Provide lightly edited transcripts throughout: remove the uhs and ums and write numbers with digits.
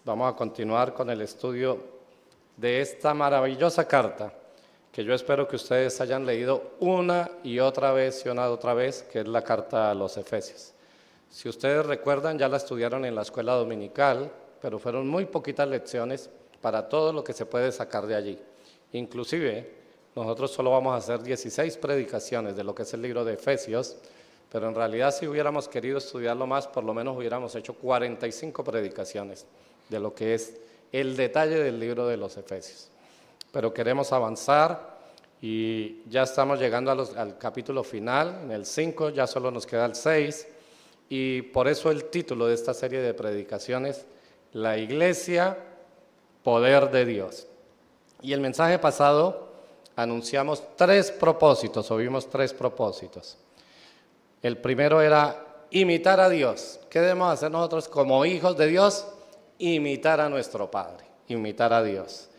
Vamos a continuar con el estudio de esta maravillosa carta que yo espero que ustedes hayan leído una y otra vez, que es la carta a los Efesios. Si ustedes recuerdan, ya la estudiaron en la escuela dominical, pero fueron muy poquitas lecciones para todo lo que se puede sacar de allí. Inclusive, nosotros solo vamos a hacer 16 predicaciones de lo que es el libro de Efesios, pero en realidad si hubiéramos querido estudiarlo más, por lo menos hubiéramos hecho 45 predicaciones de lo que es el detalle del libro de los Efesios. Pero queremos avanzar y ya estamos llegando al capítulo final, en el 5, ya solo nos queda el 6, y por eso el título de esta serie de predicaciones, La Iglesia, Poder de Dios. Y el mensaje pasado anunciamos vimos tres propósitos. El primero era imitar a Dios. ¿Qué debemos hacer nosotros como hijos de Dios? Imitar a nuestro Padre, imitar a Dios.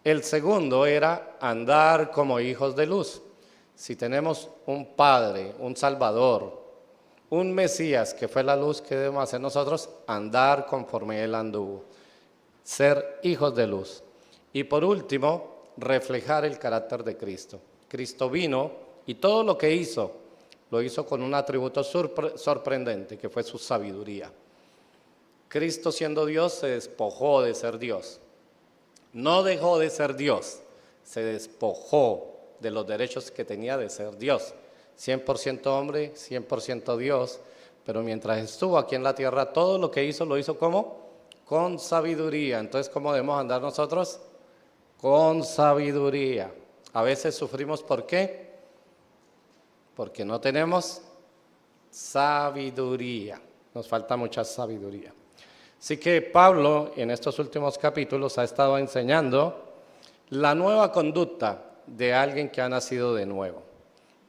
El segundo era andar como hijos de luz. Si tenemos un Padre, un Salvador, un Mesías que fue la luz, ¿qué debemos hacer nosotros? Andar conforme Él anduvo, ser hijos de luz. Y por último, reflejar el carácter de Cristo. Cristo vino y todo lo que hizo, lo hizo con un atributo sorprendente, que fue su sabiduría. Cristo, siendo Dios, se despojó de ser Dios. No dejó de ser Dios, se despojó de los derechos que tenía de ser Dios. 100% hombre, 100% Dios, pero mientras estuvo aquí en la tierra, todo lo que hizo, lo hizo ¿cómo? Con sabiduría. Entonces, ¿cómo debemos andar nosotros? Con sabiduría. A veces sufrimos, ¿por qué? Porque no tenemos sabiduría. Nos falta mucha sabiduría. Así que Pablo, en estos últimos capítulos, ha estado enseñando la nueva conducta de alguien que ha nacido de nuevo.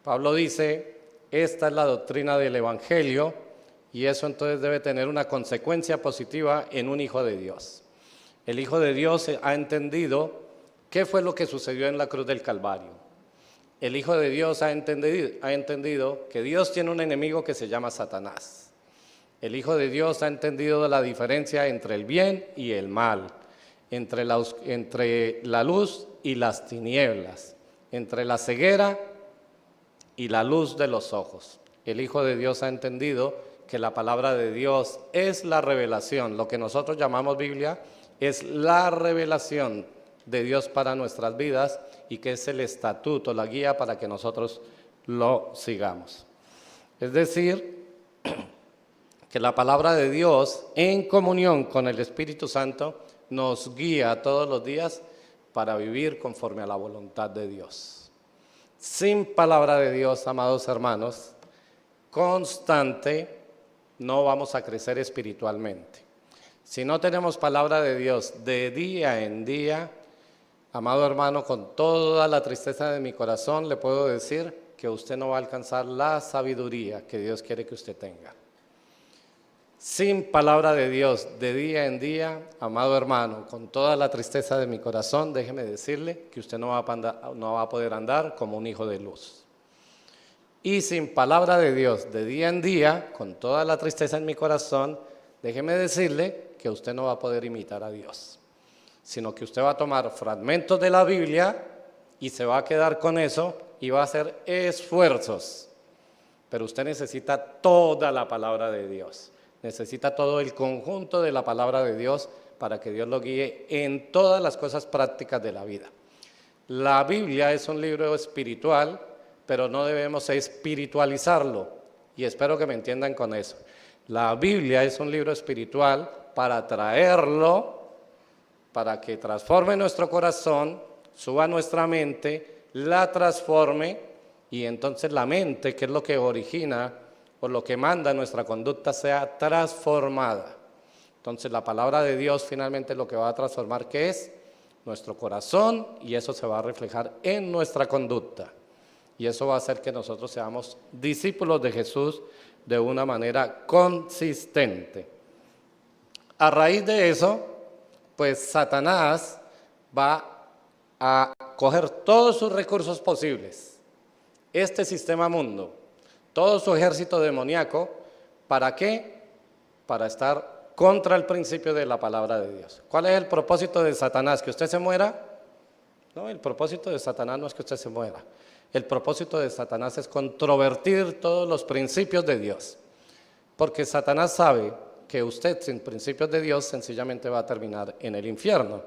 Pablo dice, esta es la doctrina del Evangelio, y eso entonces debe tener una consecuencia positiva en un hijo de Dios. El hijo de Dios ha entendido qué fue lo que sucedió en la cruz del Calvario. El hijo de Dios ha entendido que Dios tiene un enemigo que se llama Satanás. El hijo de Dios ha entendido la diferencia entre el bien y el mal, entre la luz y las tinieblas, entre la ceguera y la luz de los ojos. El hijo de Dios ha entendido que la palabra de Dios es la revelación. Lo que nosotros llamamos Biblia es la revelación de Dios para nuestras vidas y que es el estatuto, la guía para que nosotros lo sigamos. Es decir, que la palabra de Dios en comunión con el Espíritu Santo nos guía todos los días para vivir conforme a la voluntad de Dios. Sin palabra de Dios, amados hermanos, constante, no vamos a crecer espiritualmente. Si no tenemos palabra de Dios de día en día, amado hermano, con toda la tristeza de mi corazón le puedo decir que usted no va a alcanzar la sabiduría que Dios quiere que usted tenga. Sin palabra de Dios de día en día, amado hermano, con toda la tristeza de mi corazón, déjeme decirle que usted no va a poder andar como un hijo de luz. Y sin palabra de Dios de día en día, con toda la tristeza en mi corazón, déjeme decirle que usted no va a poder imitar a Dios, sino que usted va a tomar fragmentos de la Biblia y se va a quedar con eso y va a hacer esfuerzos. Pero usted necesita toda la palabra de Dios. Necesita todo el conjunto de la palabra de Dios para que Dios lo guíe en todas las cosas prácticas de la vida. La Biblia es un libro espiritual, pero no debemos espiritualizarlo, y espero que me entiendan con eso. La Biblia es un libro espiritual para traerlo, para que transforme nuestro corazón, suba a nuestra mente, la transforme, y entonces la mente, que es lo que origina por lo que manda nuestra conducta, sea transformada. Entonces la palabra de Dios finalmente lo que va a transformar, ¿qué es? Nuestro corazón, y eso se va a reflejar en nuestra conducta. Y eso va a hacer que nosotros seamos discípulos de Jesús de una manera consistente. A raíz de eso, pues Satanás va a coger todos sus recursos posibles, este sistema mundo, todo su ejército demoníaco, ¿para qué? Para estar contra el principio de la palabra de Dios. ¿Cuál es el propósito de Satanás? ¿Que usted se muera? No, el propósito de Satanás no es que usted se muera. El propósito de Satanás es controvertir todos los principios de Dios. Porque Satanás sabe que usted sin principios de Dios sencillamente va a terminar en el infierno.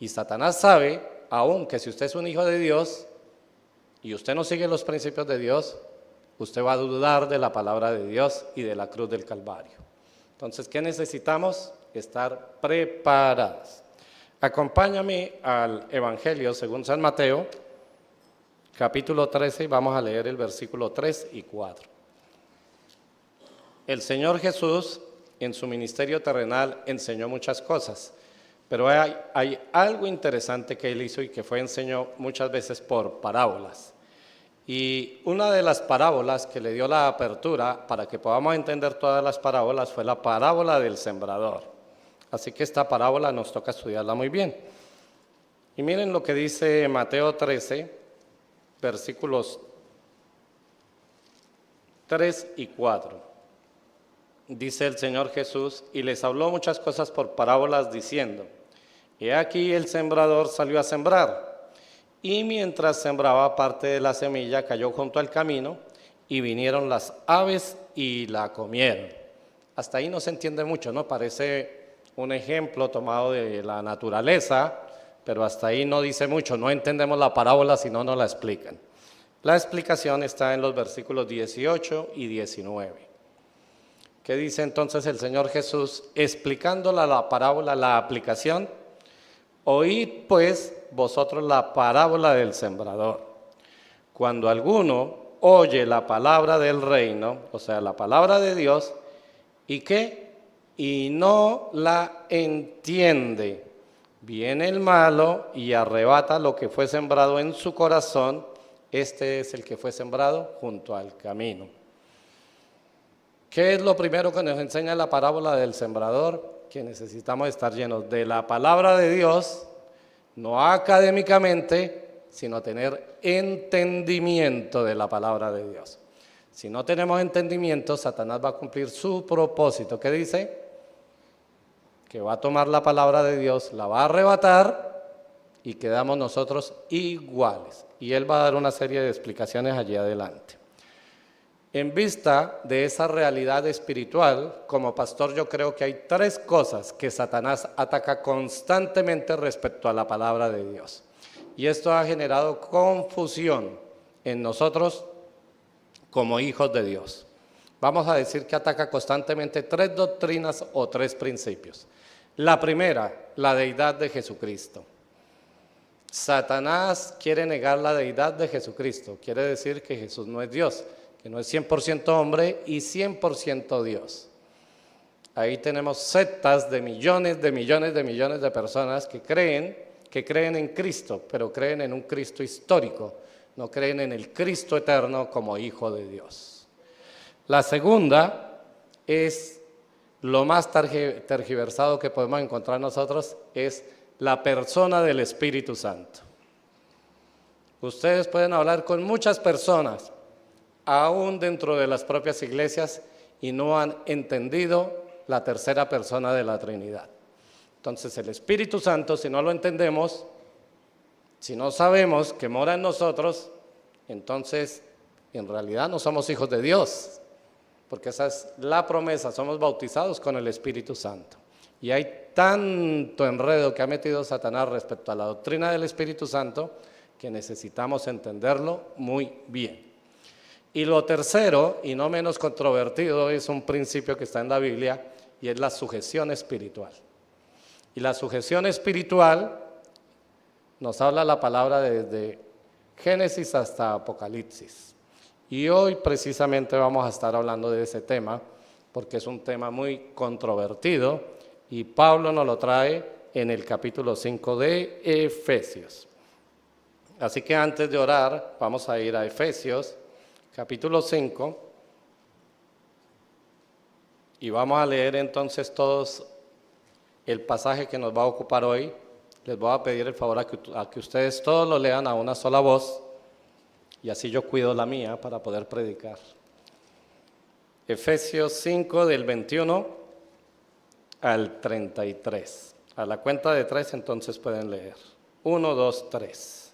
Y Satanás sabe aún que si usted es un hijo de Dios y usted no sigue los principios de Dios, usted va a dudar de la palabra de Dios y de la cruz del Calvario. Entonces, ¿qué necesitamos? Estar preparados. Acompáñame al Evangelio según San Mateo, capítulo 13, y vamos a leer el versículo 3 y 4. El Señor Jesús en su ministerio terrenal enseñó muchas cosas, pero hay algo interesante que Él hizo y que enseñó muchas veces por parábolas. Y una de las parábolas que le dio la apertura para que podamos entender todas las parábolas fue la parábola del sembrador. Así que esta parábola nos toca estudiarla muy bien. Y miren lo que dice Mateo 13, versículos 3 y 4. Dice el Señor Jesús, y les habló muchas cosas por parábolas diciendo, he aquí el sembrador salió a sembrar. Y mientras sembraba, parte de la semilla cayó junto al camino y vinieron las aves y la comieron. Hasta ahí no se entiende mucho, ¿no? Parece un ejemplo tomado de la naturaleza, pero hasta ahí no dice mucho. No entendemos la parábola si no nos la explican. La explicación está en los versículos 18 y 19. ¿Qué dice entonces el Señor Jesús? Explicándola la parábola, la aplicación. Oíd pues vosotros la parábola del sembrador. Cuando alguno oye la palabra del reino, o sea, la palabra de Dios, ¿y qué? Y no la entiende. Viene el malo y arrebata lo que fue sembrado en su corazón. Este es el que fue sembrado junto al camino. ¿Qué es lo primero que nos enseña la parábola del sembrador? Que necesitamos estar llenos de la palabra de Dios, no académicamente, sino tener entendimiento de la palabra de Dios. Si no tenemos entendimiento, Satanás va a cumplir su propósito. ¿Qué dice? Que va a tomar la palabra de Dios, la va a arrebatar y quedamos nosotros iguales. Y él va a dar una serie de explicaciones allí adelante. En vista de esa realidad espiritual, como pastor yo creo que hay tres cosas que Satanás ataca constantemente respecto a la palabra de Dios. Y esto ha generado confusión en nosotros como hijos de Dios. Vamos a decir que ataca constantemente tres doctrinas o tres principios. La primera, la deidad de Jesucristo. Satanás quiere negar la deidad de Jesucristo, quiere decir que Jesús no es Dios, que no es 100% hombre y 100% Dios. Ahí tenemos sectas de millones de personas que creen en Cristo, pero creen en un Cristo histórico, no creen en el Cristo eterno como Hijo de Dios. La segunda es lo más tergiversado que podemos encontrar nosotros, es la persona del Espíritu Santo. Ustedes pueden hablar con muchas personas, aún dentro de las propias iglesias, y no han entendido la tercera persona de la Trinidad. Entonces el Espíritu Santo, si no lo entendemos, si no sabemos que mora en nosotros, entonces en realidad no somos hijos de Dios, porque esa es la promesa, somos bautizados con el Espíritu Santo. Y hay tanto enredo que ha metido Satanás respecto a la doctrina del Espíritu Santo que necesitamos entenderlo muy bien. Y lo tercero, y no menos controvertido, es un principio que está en la Biblia, y es la sujeción espiritual. Y la sujeción espiritual nos habla la palabra desde Génesis hasta Apocalipsis. Y hoy precisamente vamos a estar hablando de ese tema, porque es un tema muy controvertido, y Pablo nos lo trae en el capítulo 5 de Efesios. Así que antes de orar, vamos a ir a Efesios, capítulo 5, y vamos a leer entonces todos el pasaje que nos va a ocupar hoy. Les voy a pedir el favor a que ustedes todos lo lean a una sola voz, y así yo cuido la mía para poder predicar. Efesios 5 del 21 al 33. A la cuenta de 3 entonces pueden leer. 1, 2, 3.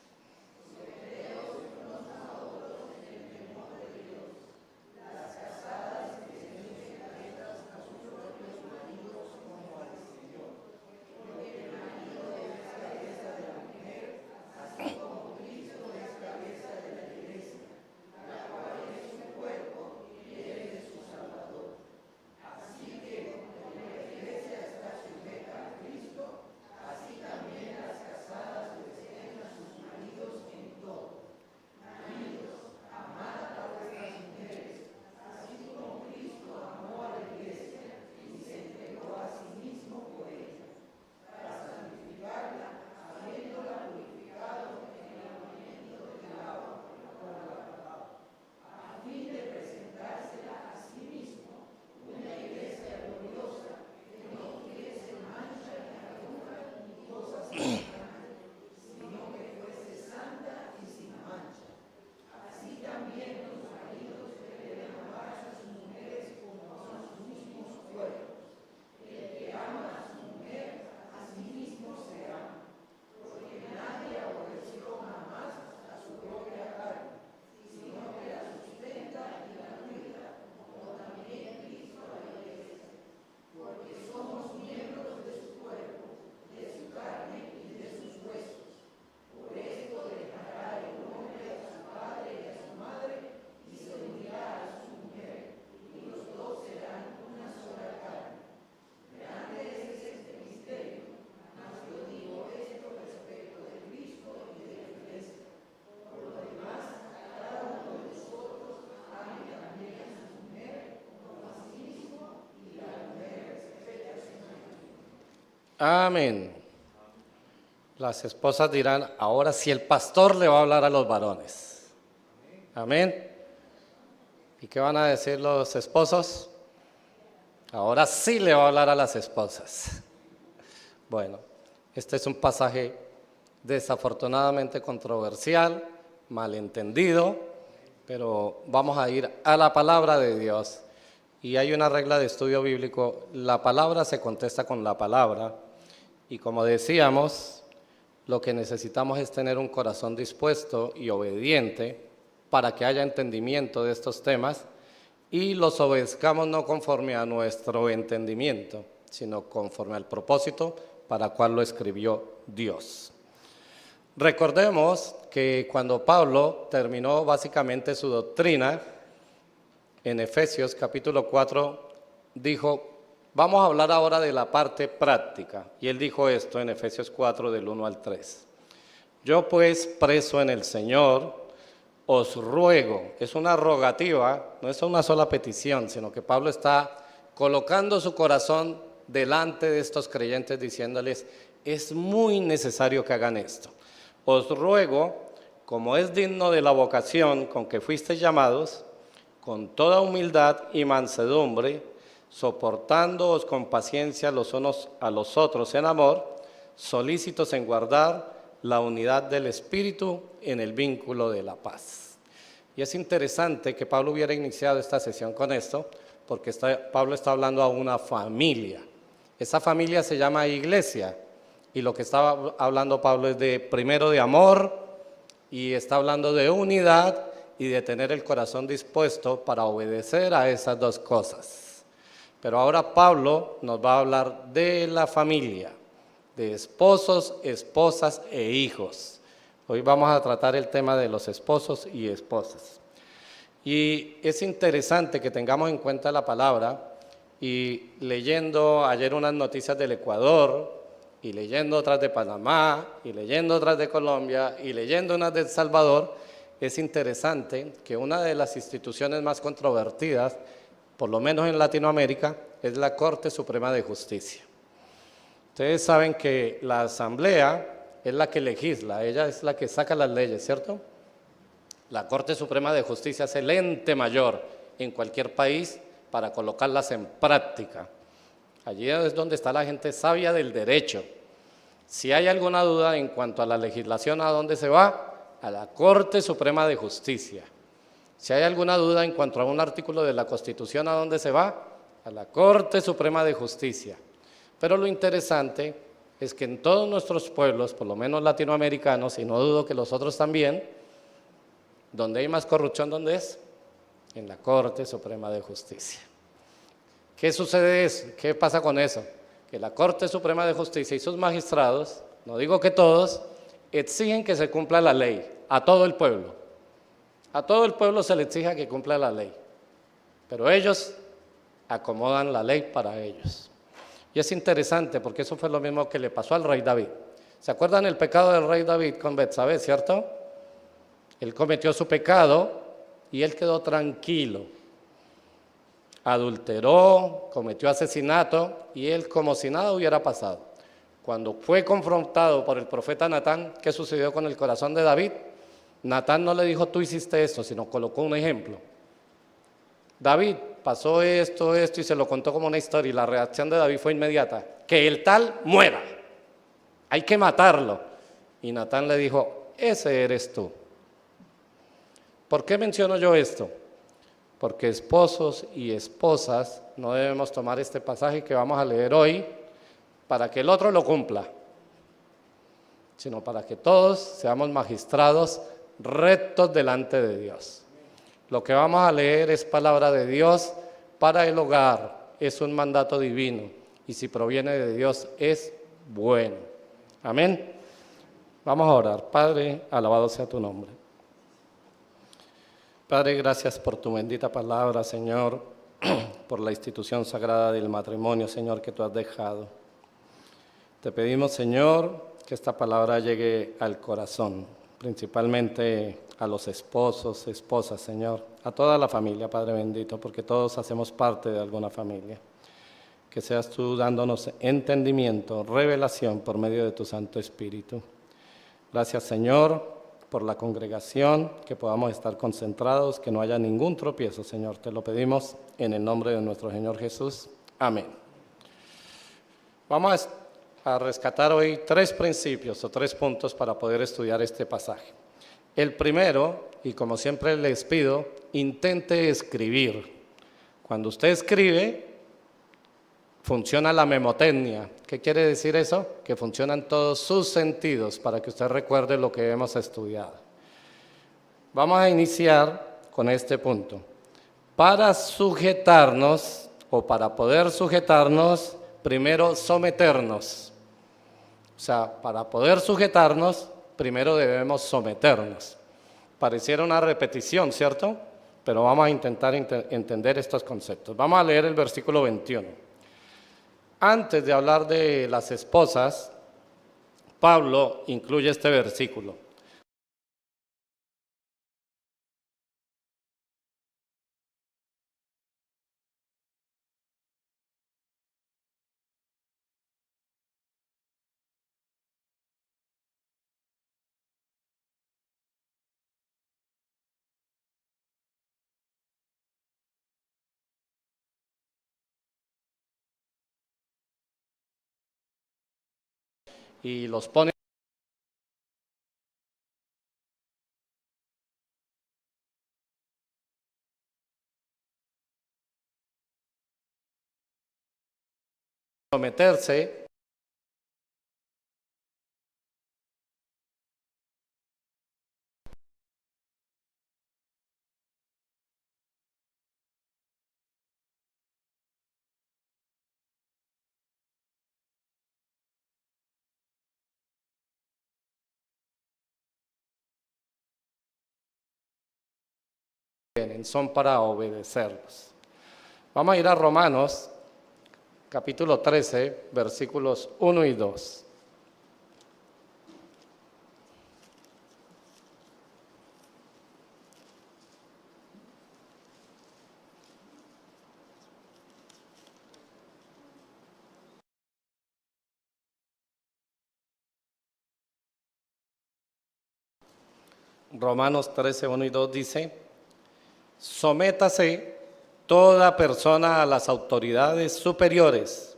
Amén. Las esposas dirán, ahora sí el pastor le va a hablar a los varones. Amén. ¿Y qué van a decir los esposos? Ahora sí le va a hablar a las esposas. Bueno, este es un pasaje desafortunadamente controversial, malentendido, pero vamos a ir a la palabra de Dios. Y hay una regla de estudio bíblico, la palabra se contesta con la palabra. Y como decíamos, lo que necesitamos es tener un corazón dispuesto y obediente para que haya entendimiento de estos temas y los obedezcamos no conforme a nuestro entendimiento, sino conforme al propósito para el cual lo escribió Dios. Recordemos que cuando Pablo terminó básicamente su doctrina, en Efesios capítulo 4, dijo, vamos a hablar ahora de la parte práctica. Y él dijo esto en Efesios 4, del 1 al 3. Yo pues, preso en el Señor, os ruego, es una rogativa, no es una sola petición, sino que Pablo está colocando su corazón delante de estos creyentes diciéndoles, es muy necesario que hagan esto. Os ruego, como es digno de la vocación con que fuisteis llamados, con toda humildad y mansedumbre, soportándoos con paciencia los unos a los otros en amor, solícitos en guardar la unidad del Espíritu en el vínculo de la paz. Y es interesante que Pablo hubiera iniciado esta sesión con esto, porque Pablo está hablando a una familia. Esa familia se llama iglesia, y lo que estaba hablando Pablo es primero de amor, y está hablando de unidad y de tener el corazón dispuesto para obedecer a esas dos cosas. Pero ahora Pablo nos va a hablar de la familia, de esposos, esposas e hijos. Hoy vamos a tratar el tema de los esposos y esposas. Y es interesante que tengamos en cuenta la palabra y leyendo ayer unas noticias del Ecuador y leyendo otras de Panamá y leyendo otras de Colombia y leyendo unas de El Salvador, es interesante que una de las instituciones más controvertidas, por lo menos en Latinoamérica, es la Corte Suprema de Justicia. Ustedes saben que la Asamblea es la que legisla, ella es la que saca las leyes, ¿cierto? La Corte Suprema de Justicia es el ente mayor en cualquier país para colocarlas en práctica. Allí es donde está la gente sabia del derecho. Si hay alguna duda en cuanto a la legislación, ¿a dónde se va? A la Corte Suprema de Justicia. Si hay alguna duda en cuanto a un artículo de la Constitución, ¿a dónde se va? A la Corte Suprema de Justicia. Pero lo interesante es que en todos nuestros pueblos, por lo menos latinoamericanos, y no dudo que los otros también, donde hay más corrupción, ¿dónde es? En la Corte Suprema de Justicia. ¿Qué sucede eso? ¿Qué pasa con eso? Que la Corte Suprema de Justicia y sus magistrados, no digo que todos, exigen que se cumpla la ley a todo el pueblo. A todo el pueblo se le exige que cumpla la ley, pero ellos acomodan la ley para ellos. Y es interesante porque eso fue lo mismo que le pasó al rey David. ¿Se acuerdan el pecado del rey David con Betsabé, cierto? Él cometió su pecado y él quedó tranquilo. Adulteró, cometió asesinato y él como si nada hubiera pasado. Cuando fue confrontado por el profeta Natán, ¿qué sucedió con el corazón de David? Natán no le dijo tú hiciste esto, sino colocó un ejemplo. David, pasó esto y se lo contó como una historia y la reacción de David fue inmediata, que el tal muera, hay que matarlo. Y Natán le dijo, ese eres tú. ¿Por qué menciono yo esto? Porque esposos y esposas no debemos tomar este pasaje que vamos a leer hoy para que el otro lo cumpla, sino para que todos seamos magistrados rectos delante de Dios. Lo que vamos a leer es palabra de Dios para el hogar, es un mandato divino y si proviene de Dios es bueno. Amén. Vamos a orar. Padre, alabado sea tu nombre. Padre, gracias por tu bendita palabra, Señor, por la institución sagrada del matrimonio, Señor, que tú has dejado. Te pedimos, Señor, que esta palabra llegue al corazón, principalmente a los esposos, esposas, Señor, a toda la familia, Padre bendito, porque todos hacemos parte de alguna familia. Que seas tú dándonos entendimiento, revelación por medio de tu Santo Espíritu. Gracias, Señor, por la congregación, que podamos estar concentrados, que no haya ningún tropiezo, Señor. Te lo pedimos en el nombre de nuestro Señor Jesús. Amén. Vamos a rescatar hoy 3 principios o 3 puntos para poder estudiar este pasaje. El primero, y como siempre les pido, intente escribir. Cuando usted escribe, funciona la memotecnia. ¿Qué quiere decir eso? Que funcionan todos sus sentidos para que usted recuerde lo que hemos estudiado. Vamos a iniciar con este punto. Para sujetarnos, o para poder sujetarnos, primero someternos. O sea, para poder sujetarnos, primero debemos someternos. Pareciera una repetición, ¿cierto? Pero vamos a intentar entender estos conceptos. Vamos a leer el versículo 21. Antes de hablar de las esposas, Pablo incluye este versículo. Y los pone a someterse. Son para obedecerlos. Vamos a ir a Romanos, capítulo 13, versículos 1 y 2. Romanos 13, 1 y 2 dice: sométase toda persona a las autoridades superiores,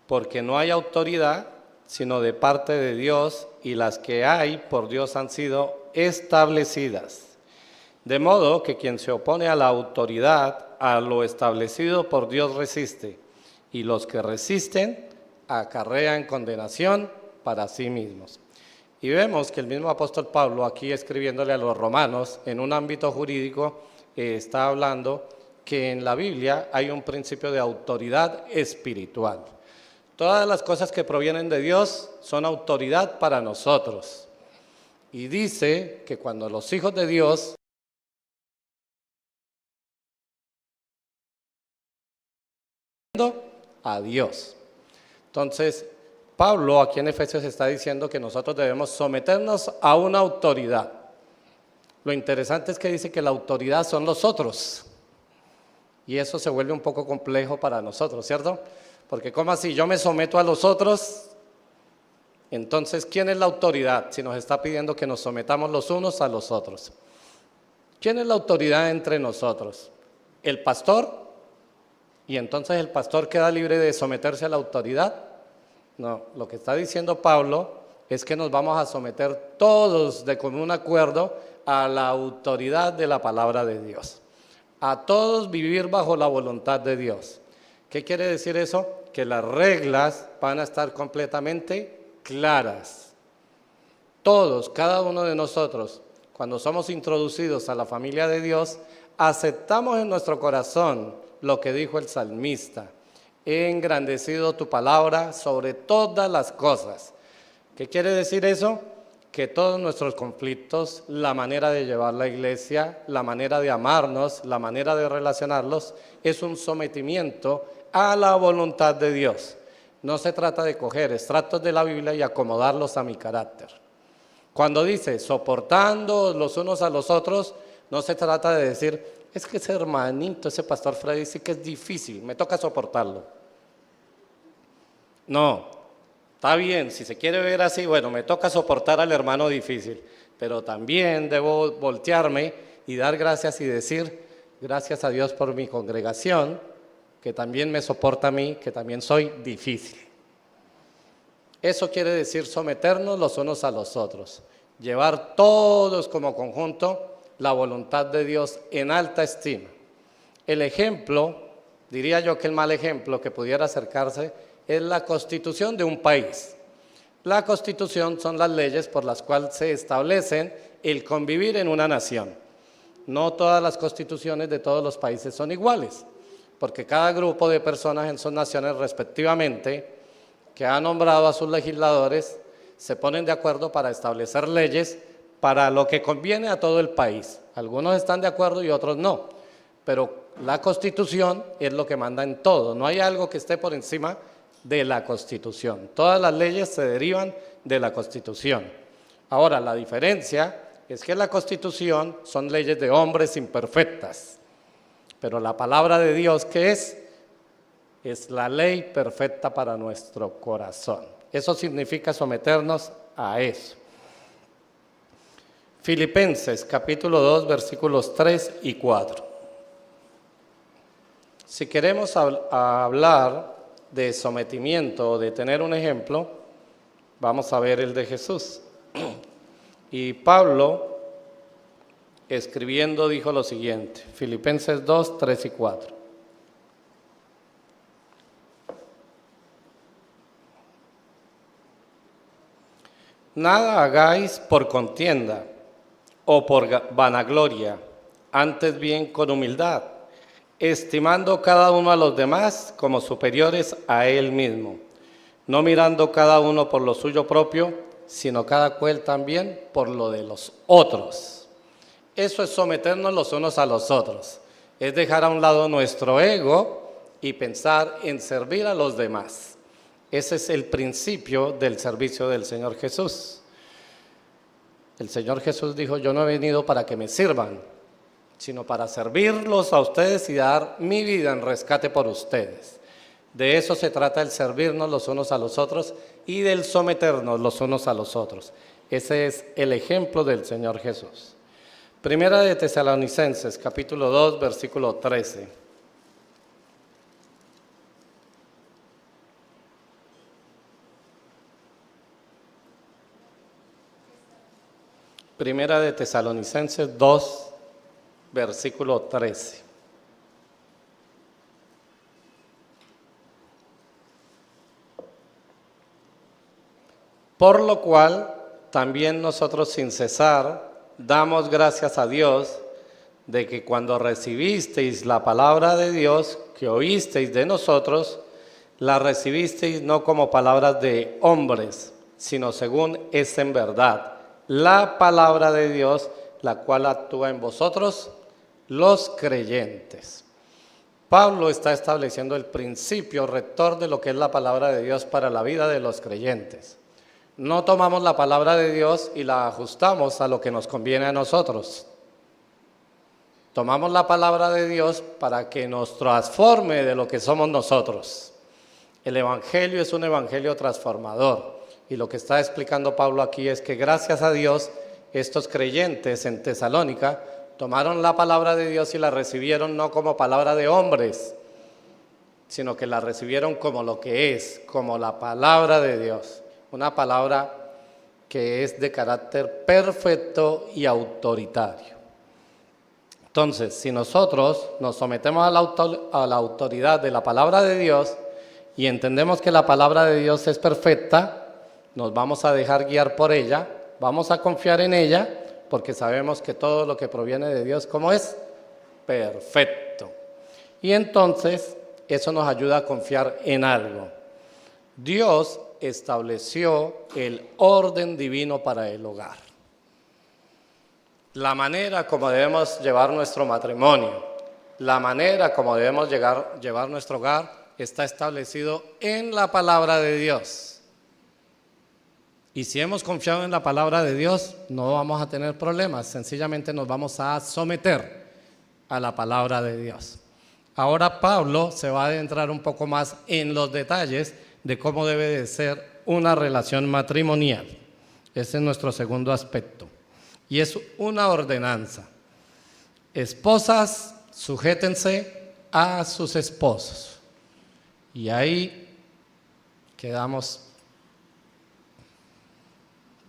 porque no hay autoridad sino de parte de Dios, y las que hay por Dios han sido establecidas. De modo que quien se opone a la autoridad, a lo establecido por Dios resiste, y los que resisten acarrean condenación para sí mismos. Y vemos que el mismo apóstol Pablo, aquí escribiéndole a los romanos, en un ámbito jurídico, está hablando que en la Biblia hay un principio de autoridad espiritual. Todas las cosas que provienen de Dios son autoridad para nosotros. Y dice que cuando los hijos de Dios a Dios. Entonces, Pablo aquí en Efesios está diciendo que nosotros debemos someternos a una autoridad. Lo interesante es que dice que la autoridad son los otros. Y eso se vuelve un poco complejo para nosotros, ¿cierto? Porque ¿cómo así? Yo me someto a los otros. Entonces, ¿quién es la autoridad? Si nos está pidiendo que nos sometamos los unos a los otros. ¿Quién es la autoridad entre nosotros? ¿El pastor? ¿Y entonces el pastor queda libre de someterse a la autoridad? No, lo que está diciendo Pablo es que nos vamos a someter todos de común acuerdo a la autoridad de la palabra de Dios. A todos vivir bajo la voluntad de Dios. ¿Qué quiere decir eso? Que las reglas van a estar completamente claras. Todos, cada uno de nosotros, cuando somos introducidos a la familia de Dios, aceptamos en nuestro corazón lo que dijo el salmista. He engrandecido tu palabra sobre todas las cosas. ¿Qué quiere decir eso? Que todos nuestros conflictos, la manera de llevar la iglesia, la manera de amarnos, la manera de relacionarlos, es un sometimiento a la voluntad de Dios. No se trata de coger extractos de la Biblia y acomodarlos a mi carácter. Cuando dice soportando los unos a los otros, no se trata de decir, es que ese hermanito, ese pastor Freddy dice que es difícil, me toca soportarlo. No. Está bien, si se quiere ver así, bueno, me toca soportar al hermano difícil, pero también debo voltearme y dar gracias y decir, gracias a Dios por mi congregación, que también me soporta a mí, que también soy difícil. Eso quiere decir someternos los unos a los otros, llevar todos como conjunto la voluntad de Dios en alta estima. El ejemplo, diría yo que el mal ejemplo que pudiera acercarse es la constitución de un país. La constitución son las leyes por las cuales se establecen el convivir en una nación. No todas las constituciones de todos los países son iguales, porque cada grupo de personas en sus naciones respectivamente, que ha nombrado a sus legisladores, se ponen de acuerdo para establecer leyes para lo que conviene a todo el país. Algunos están de acuerdo y otros no, pero la constitución es lo que manda en todo. No hay algo que esté por encima de la Constitución. Todas las leyes se derivan de la Constitución. Ahora, la diferencia es que la Constitución son leyes de hombres imperfectas, pero la palabra de Dios, ¿qué es? Es la ley perfecta para nuestro corazón. Eso significa someternos a eso. Filipenses capítulo 2, versículos 3 y 4. Si queremos hablar de sometimiento o de tener un ejemplo, vamos a ver el de Jesús. Y Pablo, escribiendo, dijo lo siguiente, Filipenses 2, 3 y 4. Nada hagáis por contienda o por vanagloria, antes bien con humildad, estimando cada uno a los demás como superiores a él mismo, no mirando cada uno por lo suyo propio, sino cada cual también por lo de los otros. Eso es someternos los unos a los otros, es dejar a un lado nuestro ego y pensar en servir a los demás. Ese es el principio del servicio del Señor Jesús. El Señor Jesús dijo, yo no he venido para que me sirvan, sino para servirlos a ustedes y dar mi vida en rescate por ustedes. De eso se trata el servirnos los unos a los otros y del someternos los unos a los otros. Ese es el ejemplo del Señor Jesús. Primera de Tesalonicenses, capítulo 2, versículo 13. Primera de Tesalonicenses 2, versículo 13. Por lo cual, también nosotros sin cesar damos gracias a Dios de que cuando recibisteis la palabra de Dios, que oísteis de nosotros, la recibisteis no como palabras de hombres, sino según es en verdad la palabra de Dios, la cual actúa en vosotros, los creyentes. Pablo está estableciendo el principio rector de lo que es la palabra de Dios para la vida de los creyentes. No tomamos la palabra de Dios y la ajustamos a lo que nos conviene a nosotros. Tomamos la palabra de Dios para que nos transforme de lo que somos nosotros. El evangelio es un evangelio transformador. Y lo que está explicando Pablo aquí es que gracias a Dios, estos creyentes en Tesalónica tomaron la palabra de Dios y la recibieron no como palabra de hombres, sino que la recibieron como lo que es, como la palabra de Dios. Una palabra que es de carácter perfecto y autoritario. Entonces, si nosotros nos sometemos a la autoridad de la palabra de Dios y entendemos que la palabra de Dios es perfecta, nos vamos a dejar guiar por ella, vamos a confiar en ella, porque sabemos que todo lo que proviene de Dios, ¿cómo es? Perfecto. Y entonces, eso nos ayuda a confiar en algo. Dios estableció el orden divino para el hogar. La manera como debemos llevar nuestro matrimonio, la manera como debemos llevar nuestro hogar, está establecido en la palabra de Dios. Y si hemos confiado en la palabra de Dios, no vamos a tener problemas, sencillamente nos vamos a someter a la palabra de Dios. Ahora Pablo se va a adentrar un poco más en los detalles de cómo debe de ser una relación matrimonial. Ese es nuestro segundo aspecto. Y es una ordenanza. Esposas, sujétense a sus esposos. Y ahí quedamos.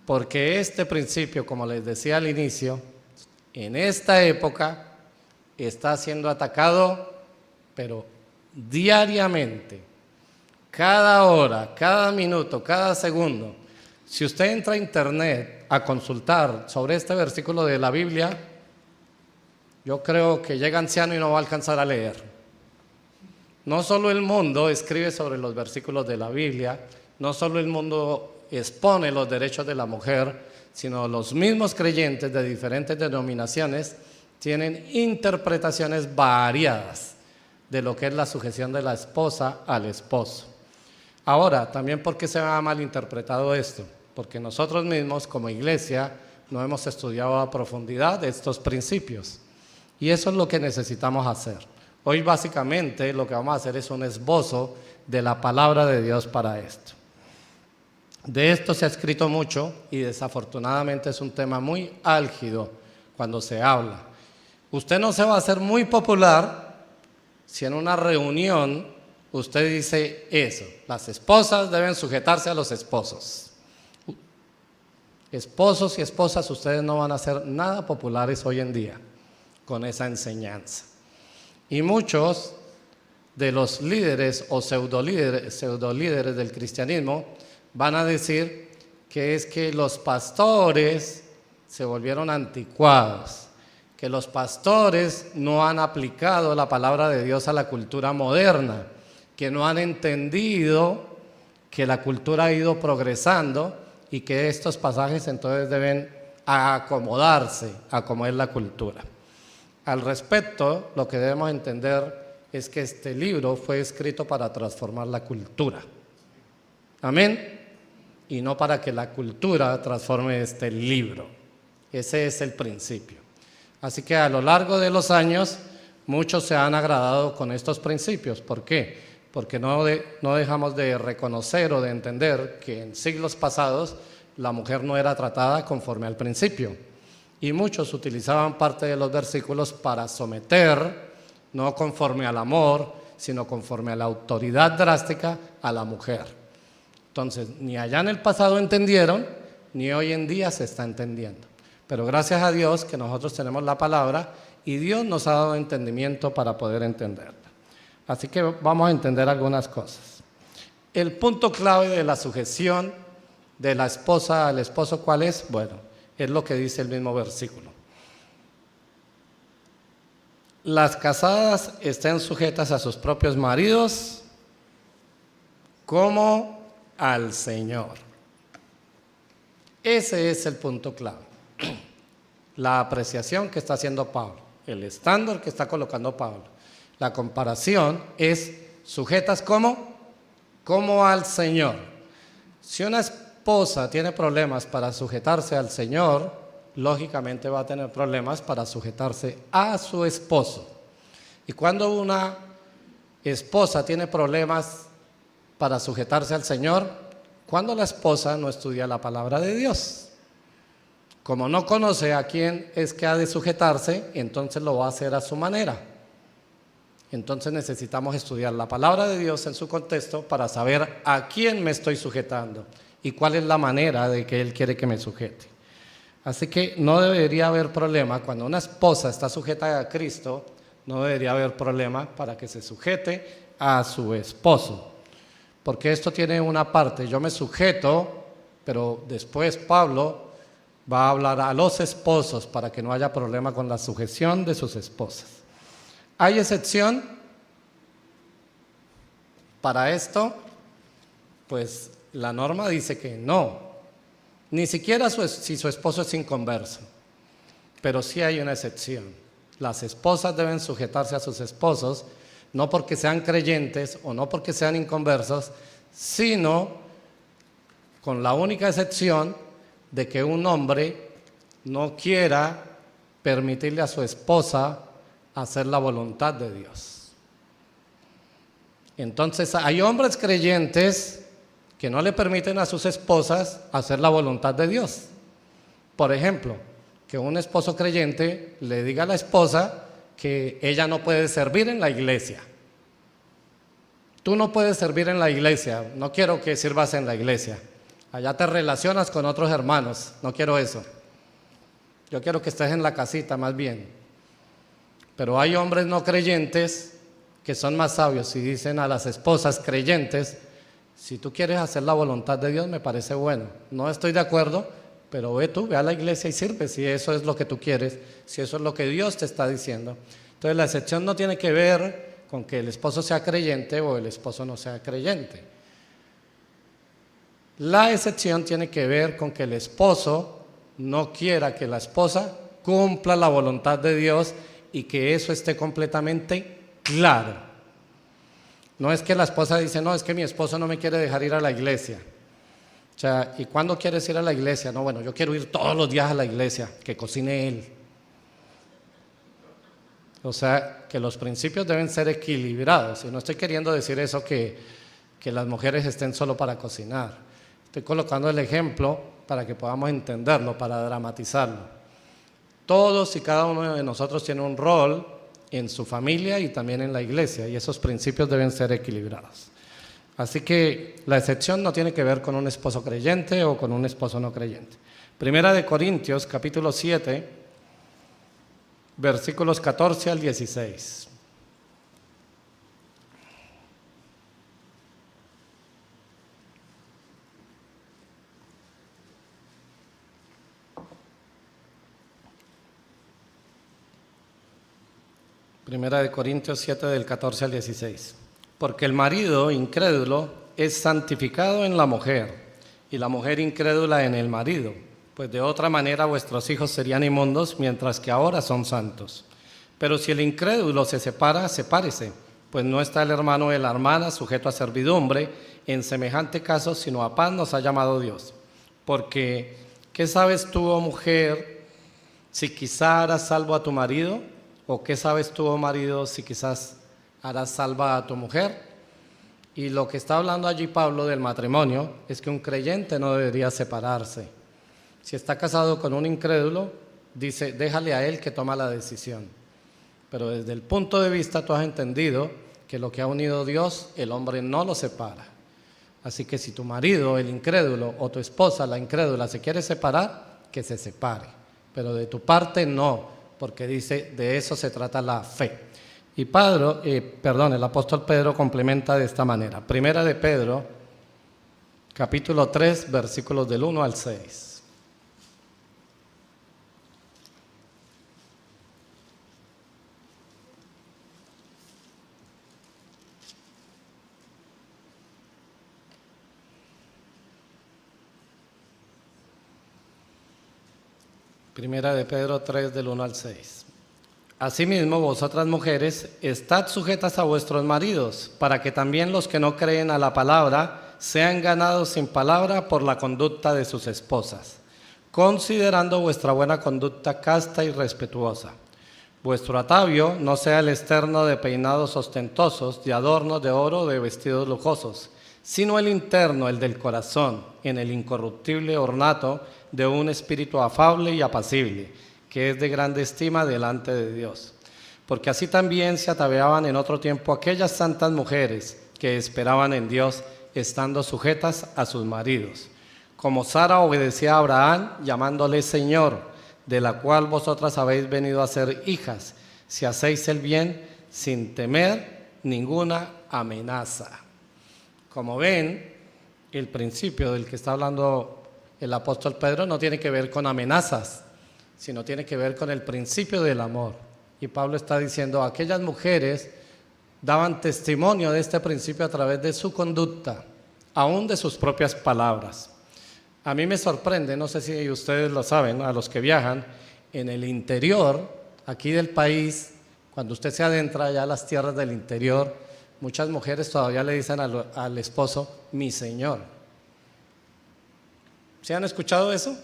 Porque este principio, como les decía al inicio, en esta época está siendo atacado, pero diariamente, cada hora, cada minuto, cada segundo. Si usted entra a internet a consultar sobre este versículo de la Biblia, yo creo que llega anciano y no va a alcanzar a leer. No solo el mundo escribe sobre los versículos de la Biblia, no solo el mundo expone los derechos de la mujer, sino los mismos creyentes de diferentes denominaciones tienen interpretaciones variadas de lo que es la sujeción de la esposa al esposo. Ahora, también ¿por qué se ha malinterpretado esto? Porque nosotros mismos como iglesia no hemos estudiado a profundidad estos principios. Y eso es lo que necesitamos hacer. Hoy básicamente lo que vamos a hacer es un esbozo de la palabra de Dios para esto. De esto se ha escrito mucho y desafortunadamente es un tema muy álgido cuando se habla. Usted no se va a hacer muy popular si en una reunión usted dice eso, las esposas deben sujetarse a los esposos. Esposos y esposas, ustedes no van a ser nada populares hoy en día con esa enseñanza. Y muchos de los líderes o pseudolíderes del cristianismo van a decir que es que los pastores se volvieron anticuados, que los pastores no han aplicado la palabra de Dios a la cultura moderna, que no han entendido que la cultura ha ido progresando y que estos pasajes entonces deben acomodarse a cómo es la cultura. Al respecto, lo que debemos entender es que este libro fue escrito para transformar la cultura. Amén. Y no para que la cultura transforme este libro. Ese es el principio. Así que a lo largo de los años, muchos se han agradado con estos principios. ¿Por qué? Porque no dejamos de reconocer o de entender que en siglos pasados la mujer no era tratada conforme al principio. Y muchos utilizaban parte de los versículos para someter, no conforme al amor, sino conforme a la autoridad drástica a la mujer. Entonces, ni allá en el pasado entendieron, ni hoy en día se está entendiendo. Pero gracias a Dios que nosotros tenemos la palabra y Dios nos ha dado entendimiento para poder entenderla. Así que vamos a entender algunas cosas. El punto clave de la sujeción De la esposa al esposo, ¿cuál es? Bueno, es lo que dice el mismo versículo. Las casadas estén sujetas a sus propios maridos como al Señor. Ese es el punto clave. La apreciación que está haciendo Pablo, el estándar que está colocando Pablo. La comparación es sujetas como al Señor. Si una esposa tiene problemas para sujetarse al Señor, lógicamente va a tener problemas para sujetarse a su esposo. Y cuando una esposa tiene problemas para sujetarse al Señor, cuando la esposa no estudia la palabra de Dios. Como no conoce a quién es que ha de sujetarse, entonces lo va a hacer a su manera. Entonces necesitamos estudiar la palabra de Dios en su contexto para saber a quién me estoy sujetando y cuál es la manera de que Él quiere que me sujete. Así que no debería haber problema cuando una esposa está sujeta a Cristo, no debería haber problema para que se sujete a su esposo. Porque esto tiene una parte, yo me sujeto, pero después Pablo va a hablar a los esposos para que no haya problema con la sujeción de sus esposas. ¿Hay excepción para esto? Pues la norma dice que no, ni siquiera si su esposo es inconverso, pero sí hay una excepción. Las esposas deben sujetarse a sus esposos, no porque sean creyentes o no porque sean inconversos, sino con la única excepción de que un hombre no quiera permitirle a su esposa hacer la voluntad de Dios. Entonces hay hombres creyentes que no le permiten a sus esposas hacer la voluntad de Dios. Por ejemplo, que un esposo creyente le diga a la esposa que ella no puede servir en la iglesia. Tú no puedes servir en la iglesia, no quiero que sirvas en la iglesia. Allá te relacionas con otros hermanos, no quiero eso. Yo quiero que estés en la casita más bien. Pero hay hombres no creyentes que son más sabios y dicen a las esposas creyentes: si tú quieres hacer la voluntad de Dios, me parece bueno. No estoy de acuerdo, pero ve a la iglesia y sirve si eso es lo que tú quieres, si eso es lo que Dios te está diciendo. Entonces la excepción no tiene que ver con que el esposo sea creyente o el esposo no sea creyente. La excepción tiene que ver con que el esposo no quiera que la esposa cumpla la voluntad de Dios y que eso esté completamente claro. No es que la esposa dice: no, es que mi esposo no me quiere dejar ir a la iglesia. O sea, ¿y cuándo quieres ir a la iglesia? No, bueno, yo quiero ir todos los días a la iglesia, que cocine él. O sea, que los principios deben ser equilibrados. Y no estoy queriendo decir eso que las mujeres estén solo para cocinar. Estoy colocando el ejemplo para que podamos entenderlo, para dramatizarlo. Todos y cada uno de nosotros tiene un rol en su familia y también en la iglesia, y esos principios deben ser equilibrados. Así que la excepción no tiene que ver con un esposo creyente o con un esposo no creyente. Primera de Corintios, capítulo 7, versículos 14 al 16. Primera de Corintios 7, del 14 al 16. Porque el marido incrédulo es santificado en la mujer, y la mujer incrédula en el marido, pues de otra manera vuestros hijos serían inmundos, mientras que ahora son santos. Pero si el incrédulo se separa, sepárese, pues no está el hermano o la hermana sujeto a servidumbre en semejante caso, sino a paz nos ha llamado Dios. Porque, ¿qué sabes tú, oh mujer, si quizá harás salvo a tu marido? ¿O qué sabes tú, oh marido, si quizás harás salva a tu mujer? Y lo que está hablando allí Pablo del matrimonio es que un creyente no debería separarse. Si está casado con un incrédulo, dice, déjale a él que toma la decisión. Pero desde el punto de vista tú has entendido que lo que ha unido Dios, el hombre no lo separa. Así que si tu marido, el incrédulo, o tu esposa, la incrédula, se quiere separar, que se separe. Pero de tu parte no, porque dice, de eso se trata la fe. Y el apóstol Pedro complementa de esta manera. Primera de Pedro, capítulo 3, versículos del 1 al 6. Primera de Pedro 3, del 1 al 6. Asimismo, vosotras mujeres, estad sujetas a vuestros maridos, para que también los que no creen a la palabra sean ganados sin palabra por la conducta de sus esposas, considerando vuestra buena conducta casta y respetuosa. Vuestro atavio no sea el externo de peinados ostentosos, de adornos de oro, de vestidos lujosos, sino el interno, el del corazón, en el incorruptible ornato de un espíritu afable y apacible, que es de grande estima delante de Dios. Porque así también se ataviaban en otro tiempo aquellas santas mujeres que esperaban en Dios, estando sujetas a sus maridos. Como Sara obedecía a Abraham, llamándole Señor, de la cual vosotras habéis venido a ser hijas, si hacéis el bien sin temer ninguna amenaza. Como ven, el principio del que está hablando el apóstol Pedro no tiene que ver con amenazas, sino tiene que ver con el principio del amor. Y Pablo está diciendo, aquellas mujeres daban testimonio de este principio a través de su conducta, aún de sus propias palabras. A mí me sorprende, no sé si ustedes lo saben, a los que viajan, en el interior, aquí del país, cuando usted se adentra allá a las tierras del interior, muchas mujeres todavía le dicen al esposo, mi señor. ¿Sí han escuchado eso?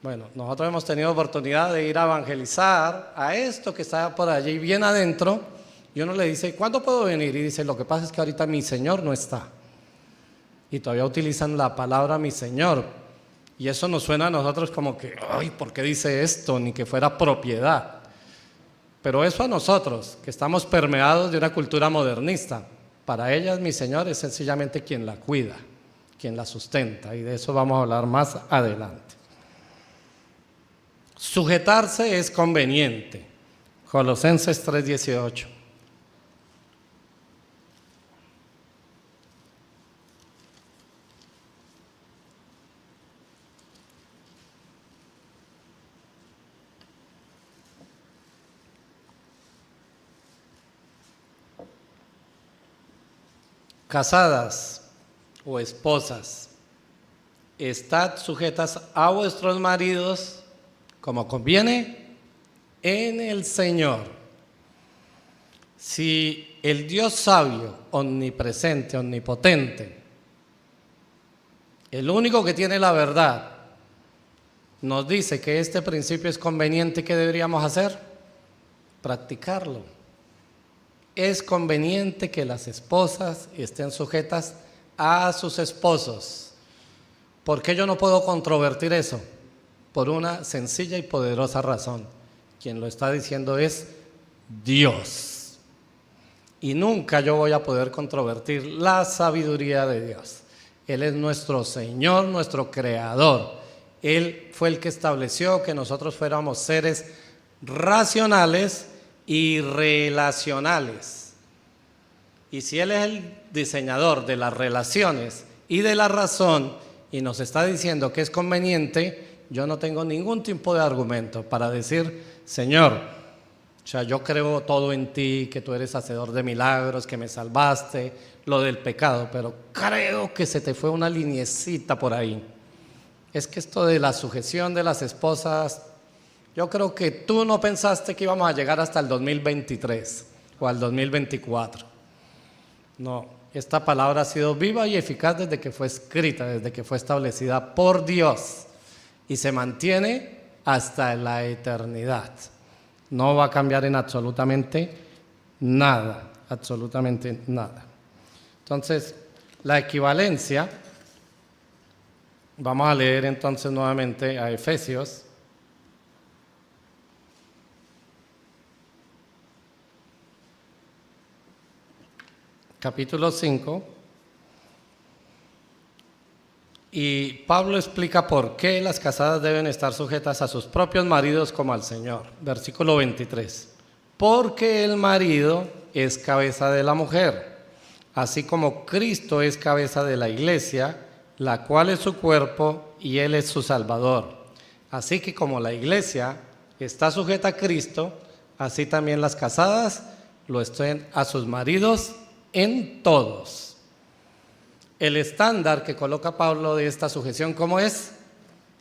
Bueno, nosotros hemos tenido oportunidad de ir a evangelizar a esto que está por allí bien adentro, y uno le dice, ¿cuándo puedo venir? Y dice, lo que pasa es que ahorita mi señor no está. Y todavía utilizan la palabra mi señor. Y eso nos suena a nosotros como que, ay, ¿por qué dice esto? Ni que fuera propiedad. Pero eso a nosotros, que estamos permeados de una cultura modernista, para ellas mi señor es sencillamente quien la cuida, quien la sustenta, y de eso vamos a hablar más adelante. Sujetarse es conveniente. Colosenses 3:18. Casadas o esposas, estad sujetas a vuestros maridos como conviene en el Señor. Si el Dios sabio, omnipresente, omnipotente, el único que tiene la verdad, nos dice que este principio es conveniente, ¿qué deberíamos hacer? Practicarlo. Es conveniente que las esposas estén sujetas a sus esposos. ¿Por qué yo no puedo controvertir eso? Por una sencilla y poderosa razón. Quien lo está diciendo es Dios. Y nunca yo voy a poder controvertir la sabiduría de Dios. Él es nuestro Señor, nuestro Creador. Él fue el que estableció que nosotros fuéramos seres racionales y relacionales. Y si Él es el diseñador de las relaciones y de la razón, y nos está diciendo que es conveniente, yo no tengo ningún tipo de argumento para decir, Señor, o sea, yo creo todo en ti, que tú eres hacedor de milagros, que me salvaste, lo del pecado, pero creo que se te fue una liniecita por ahí. Es que esto de la sujeción de las esposas, yo creo que tú no pensaste que íbamos a llegar hasta el 2023 o al 2024. No, esta palabra ha sido viva y eficaz desde que fue escrita, desde que fue establecida por Dios y se mantiene hasta la eternidad. No va a cambiar en absolutamente nada, absolutamente nada. Entonces, la equivalencia, vamos a leer entonces nuevamente a Efesios. Capítulo 5, y Pablo explica por qué las casadas deben estar sujetas a sus propios maridos como al Señor. Versículo 23, porque el marido es cabeza de la mujer, así como Cristo es cabeza de la iglesia, la cual es su cuerpo y Él es su Salvador. Así que como la iglesia está sujeta a Cristo, así también las casadas lo estén a sus maridos en todos. El estándar que coloca Pablo de esta sujeción, ¿cómo es?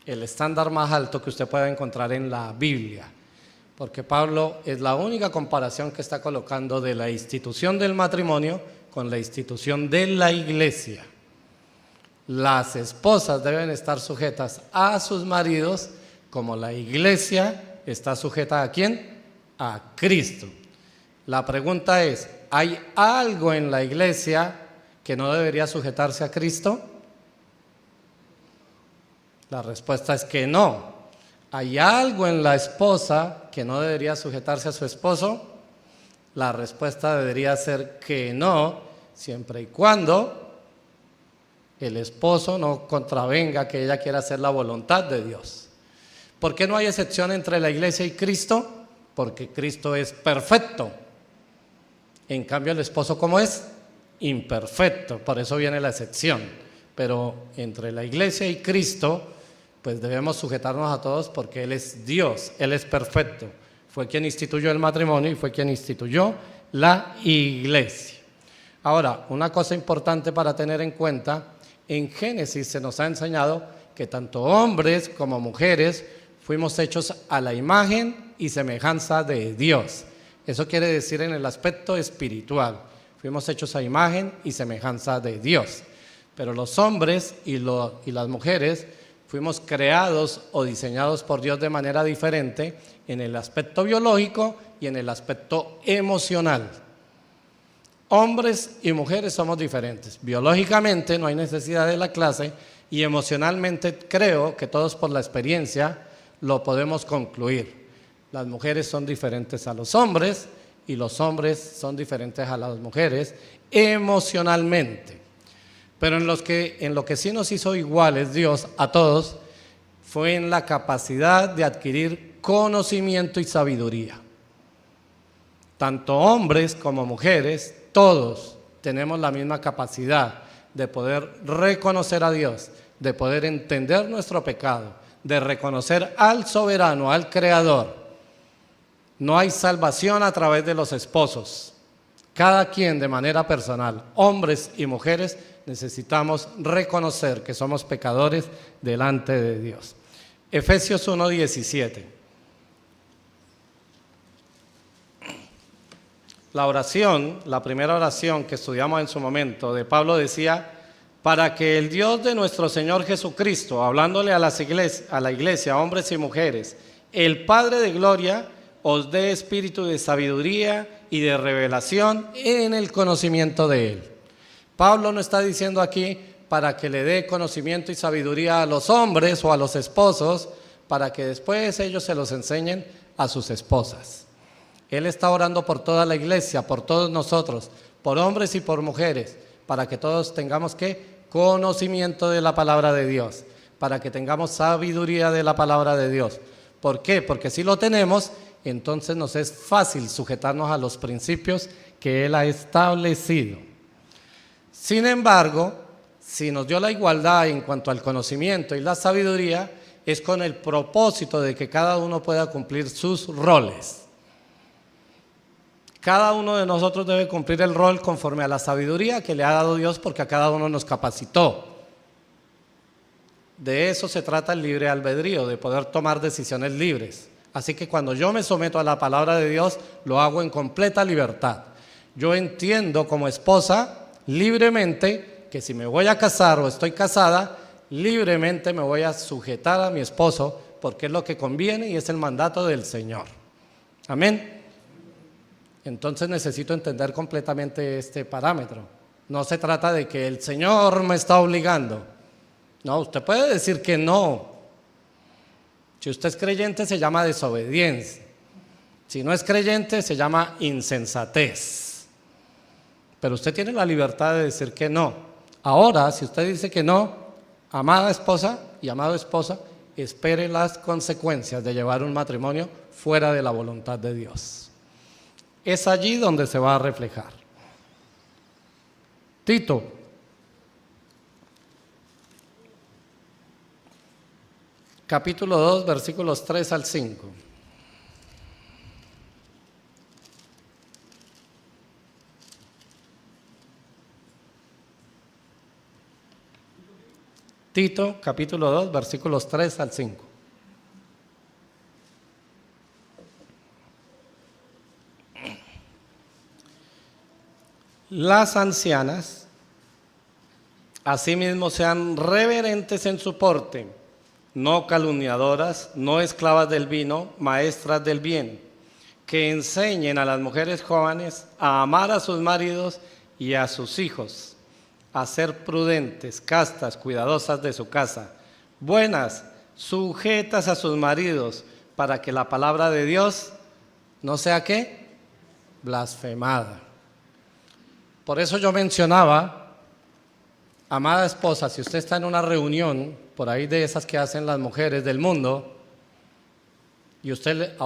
El estándar más alto que usted pueda encontrar en la Biblia. Porque Pablo es la única comparación que está colocando de la institución del matrimonio con la institución de la iglesia. Las esposas deben estar sujetas a sus maridos como la iglesia está sujeta ¿a quién? A Cristo. La pregunta es, ¿hay algo en la iglesia que no debería sujetarse a Cristo? La respuesta es que no. ¿Hay algo en la esposa que no debería sujetarse a su esposo? La respuesta debería ser que no, siempre y cuando el esposo no contravenga que ella quiera hacer la voluntad de Dios. ¿Por qué no hay excepción entre la iglesia y Cristo? Porque Cristo es perfecto. En cambio, el esposo, ¿cómo es? Imperfecto. Por eso viene la excepción. Pero entre la iglesia y Cristo, pues debemos sujetarnos a todos porque Él es Dios, Él es perfecto. Fue quien instituyó el matrimonio y fue quien instituyó la iglesia. Ahora, una cosa importante para tener en cuenta, en Génesis se nos ha enseñado que tanto hombres como mujeres fuimos hechos a la imagen y semejanza de Dios. Eso quiere decir en el aspecto espiritual. Fuimos hechos a imagen y semejanza de Dios. Pero los hombres y las mujeres fuimos creados o diseñados por Dios de manera diferente en el aspecto biológico y en el aspecto emocional. Hombres y mujeres somos diferentes. Biológicamente no hay necesidad de la clase y emocionalmente creo que todos por la experiencia lo podemos concluir. Las mujeres son diferentes a los hombres y los hombres son diferentes a las mujeres emocionalmente. Pero en lo que sí nos hizo iguales Dios a todos fue en la capacidad de adquirir conocimiento y sabiduría. Tanto hombres como mujeres, todos tenemos la misma capacidad de poder reconocer a Dios, de poder entender nuestro pecado, de reconocer al soberano, al creador. No hay salvación a través de los esposos. Cada quien de manera personal, hombres y mujeres, necesitamos reconocer que somos pecadores delante de Dios. Efesios 1:17. La oración, la primera oración que estudiamos en su momento de Pablo decía, para que el Dios de nuestro Señor Jesucristo, hablándole a la iglesia, hombres y mujeres, el Padre de gloria, os dé espíritu de sabiduría y de revelación en el conocimiento de Él. Pablo no está diciendo aquí para que le dé conocimiento y sabiduría a los hombres o a los esposos, para que después ellos se los enseñen a sus esposas. Él está orando por toda la iglesia, por todos nosotros, por hombres y por mujeres, para que todos tengamos ¿qué? Conocimiento de la palabra de Dios, para que tengamos sabiduría de la palabra de Dios. ¿Por qué? Porque si lo tenemos, entonces nos es fácil sujetarnos a los principios que Él ha establecido. Sin embargo, si nos dio la igualdad en cuanto al conocimiento y la sabiduría, es con el propósito de que cada uno pueda cumplir sus roles. Cada uno de nosotros debe cumplir el rol conforme a la sabiduría que le ha dado Dios, porque a cada uno nos capacitó. De eso se trata el libre albedrío, de poder tomar decisiones libres. Así que cuando yo me someto a la palabra de Dios, lo hago en completa libertad. Yo entiendo como esposa libremente que si me voy a casar o estoy casada, libremente me voy a sujetar a mi esposo, porque es lo que conviene y es el mandato del Señor. Amén. Entonces necesito entender completamente este parámetro. No se trata de que el Señor me está obligando. No, usted puede decir que no. Si usted es creyente se llama desobediencia. Si no es creyente se llama insensatez. Pero usted tiene la libertad de decir que no. Ahora, si usted dice que no, amada esposa y amado esposa, espere las consecuencias de llevar un matrimonio fuera de la voluntad de Dios. Es allí donde se va a reflejar. Tito capítulo 2, versículos 3 al 5. Tito, capítulo 2, versículos 3 al 5. Las ancianas, asimismo, sean reverentes en su porte, no calumniadoras, no esclavas del vino, maestras del bien, que enseñen a las mujeres jóvenes a amar a sus maridos y a sus hijos, a ser prudentes, castas, cuidadosas de su casa, buenas, sujetas a sus maridos, para que la palabra de Dios no sea ¿qué? Blasfemada. Por eso yo mencionaba, amada esposa, si usted está en una reunión, por ahí de esas que hacen las mujeres del mundo, y a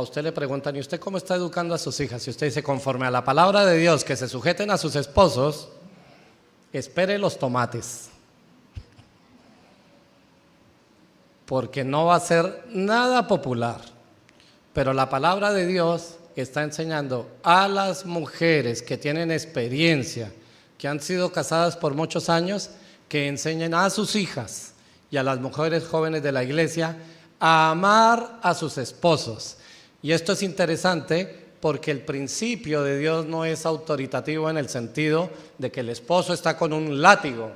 usted le preguntan, ¿y usted cómo está educando a sus hijas? Y usted dice, conforme a la palabra de Dios, que se sujeten a sus esposos, espere los tomates, porque no va a ser nada popular. Pero la palabra de Dios está enseñando a las mujeres que tienen experiencia, que han sido casadas por muchos años, que enseñen a sus hijas y a las mujeres jóvenes de la iglesia a amar a sus esposos. Y esto es interesante porque el principio de Dios no es autoritativo en el sentido de que el esposo está con un látigo.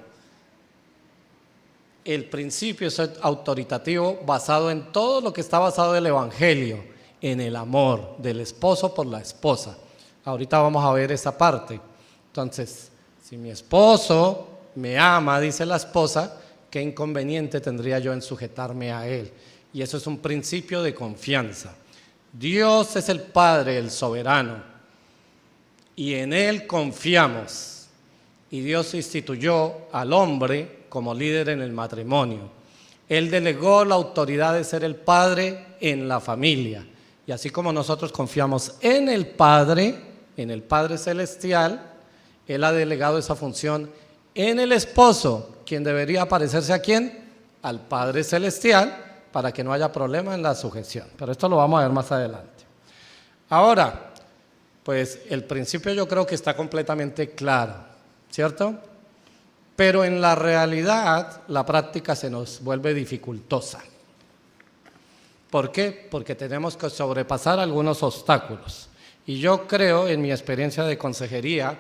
El principio es autoritativo basado en todo lo que está basado en el evangelio, en el amor del esposo por la esposa. Ahorita vamos a ver esa parte. Entonces, si mi esposo me ama, dice la esposa, ¿qué inconveniente tendría yo en sujetarme a él? Y eso es un principio de confianza. Dios es el Padre, el soberano, y en Él confiamos. Y Dios instituyó al hombre como líder en el matrimonio. Él delegó la autoridad de ser el padre en la familia. Y así como nosotros confiamos en el Padre Celestial, Él ha delegado esa función en el esposo, quien debería parecerse ¿a quién? Al Padre Celestial, para que no haya problema en la sujeción. Pero esto lo vamos a ver más adelante. Ahora, pues el principio yo creo que está completamente claro, ¿cierto? Pero en la realidad la práctica se nos vuelve dificultosa. ¿Por qué? Porque tenemos que sobrepasar algunos obstáculos. Y yo creo, en mi experiencia de consejería,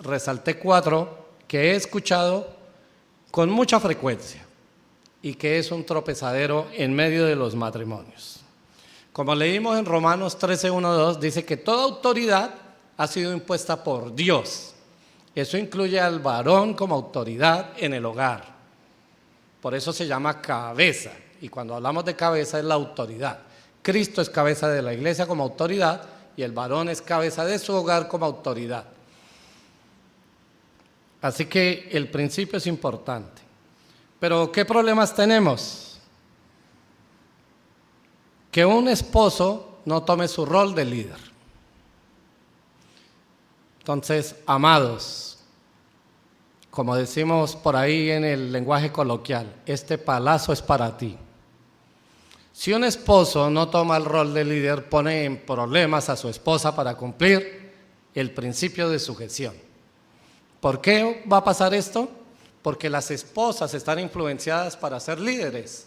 resalté 4 que he escuchado con mucha frecuencia y que es un tropezadero en medio de los matrimonios. Como leímos en Romanos 13, 1, 2, dice que toda autoridad ha sido impuesta por Dios. Eso incluye al varón como autoridad en el hogar. Por eso se llama cabeza. Y cuando hablamos de cabeza es la autoridad. Cristo es cabeza de la iglesia como autoridad y el varón es cabeza de su hogar como autoridad. Así que el principio es importante. Pero ¿qué problemas tenemos? Que un esposo no tome su rol de líder. Entonces, amados, como decimos por ahí en el lenguaje coloquial, este palazo es para ti. Si un esposo no toma el rol de líder, pone en problemas a su esposa para cumplir el principio de sujeción. ¿Por qué va a pasar esto? Porque las esposas están influenciadas para ser líderes.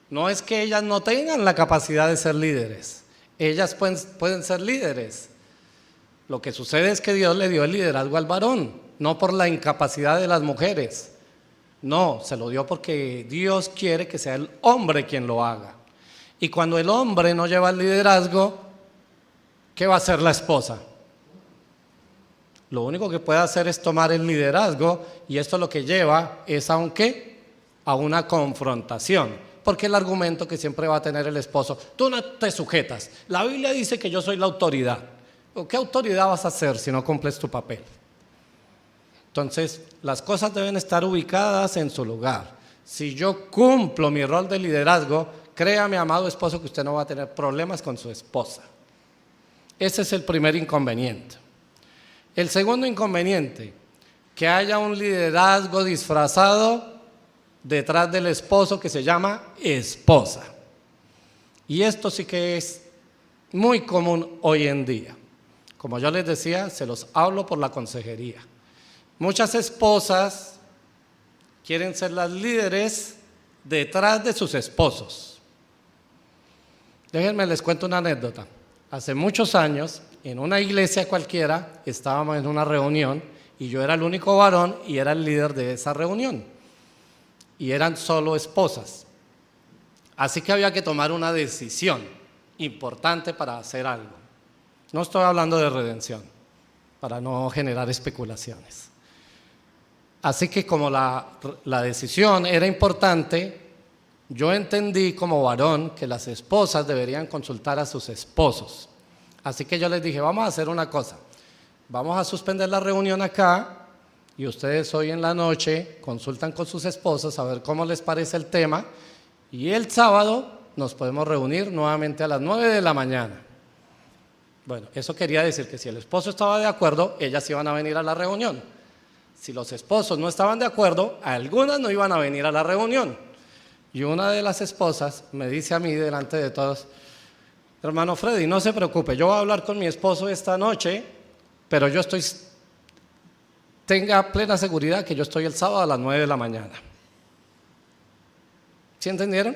No es que ellas no tengan la capacidad de ser líderes. Ellas pueden ser líderes. Lo que sucede es que Dios le dio el liderazgo al varón, no por la incapacidad de las mujeres. No, se lo dio porque Dios quiere que sea el hombre quien lo haga. Y cuando el hombre no lleva el liderazgo, ¿qué va a hacer la esposa? Lo único que puede hacer es tomar el liderazgo y esto lo que lleva es a un ¿qué? A una confrontación. Porque el argumento que siempre va a tener el esposo, tú no te sujetas. La Biblia dice que yo soy la autoridad. ¿Qué autoridad vas a hacer si no cumples tu papel? Entonces, las cosas deben estar ubicadas en su lugar. Si yo cumplo mi rol de liderazgo, créame, amado esposo, que usted no va a tener problemas con su esposa. Ese es el primer inconveniente. El segundo inconveniente, que haya un liderazgo disfrazado detrás del esposo que se llama esposa. Y esto sí que es muy común hoy en día. Como yo les decía, se los hablo por la consejería. Muchas esposas quieren ser las líderes detrás de sus esposos. Déjenme les cuento una anécdota. Hace muchos años, en una iglesia cualquiera, estábamos en una reunión y yo era el único varón y era el líder de esa reunión. Y eran solo esposas. Así que había que tomar una decisión importante para hacer algo. No estoy hablando de redención, para no generar especulaciones. Así que como la decisión era importante, yo entendí como varón que las esposas deberían consultar a sus esposos. Así que yo les dije, vamos a hacer una cosa. Vamos a suspender la reunión acá y ustedes hoy en la noche consultan con sus esposos a ver cómo les parece el tema y el sábado nos podemos reunir nuevamente a las 9 de la mañana. Bueno, eso quería decir que si el esposo estaba de acuerdo, ellas iban a venir a la reunión. Si los esposos no estaban de acuerdo, algunas no iban a venir a la reunión. Y una de las esposas me dice a mí delante de todos, hermano Freddy, no se preocupe, yo voy a hablar con mi esposo esta noche, pero tenga plena seguridad que yo estoy el sábado a las 9 de la mañana. ¿Sí entendieron?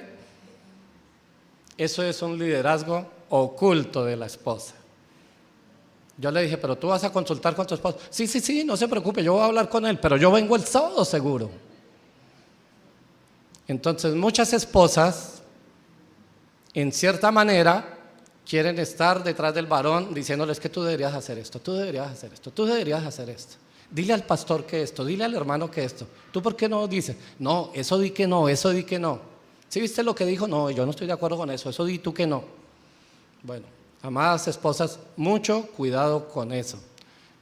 Eso es un liderazgo oculto de la esposa. Yo le dije, pero tú vas a consultar con tu esposo. Sí, no se preocupe, yo voy a hablar con él, pero yo vengo el sábado seguro. Entonces muchas esposas, en cierta manera, quieren estar detrás del varón diciéndoles que tú deberías hacer esto, tú deberías hacer esto, tú deberías hacer esto. Dile al pastor que esto, dile al hermano que esto. ¿Tú por qué no dices? No, eso di que no, eso di que no. ¿Sí viste lo que dijo? No, yo no estoy de acuerdo con eso di tú que no. Bueno, amadas esposas, mucho cuidado con eso,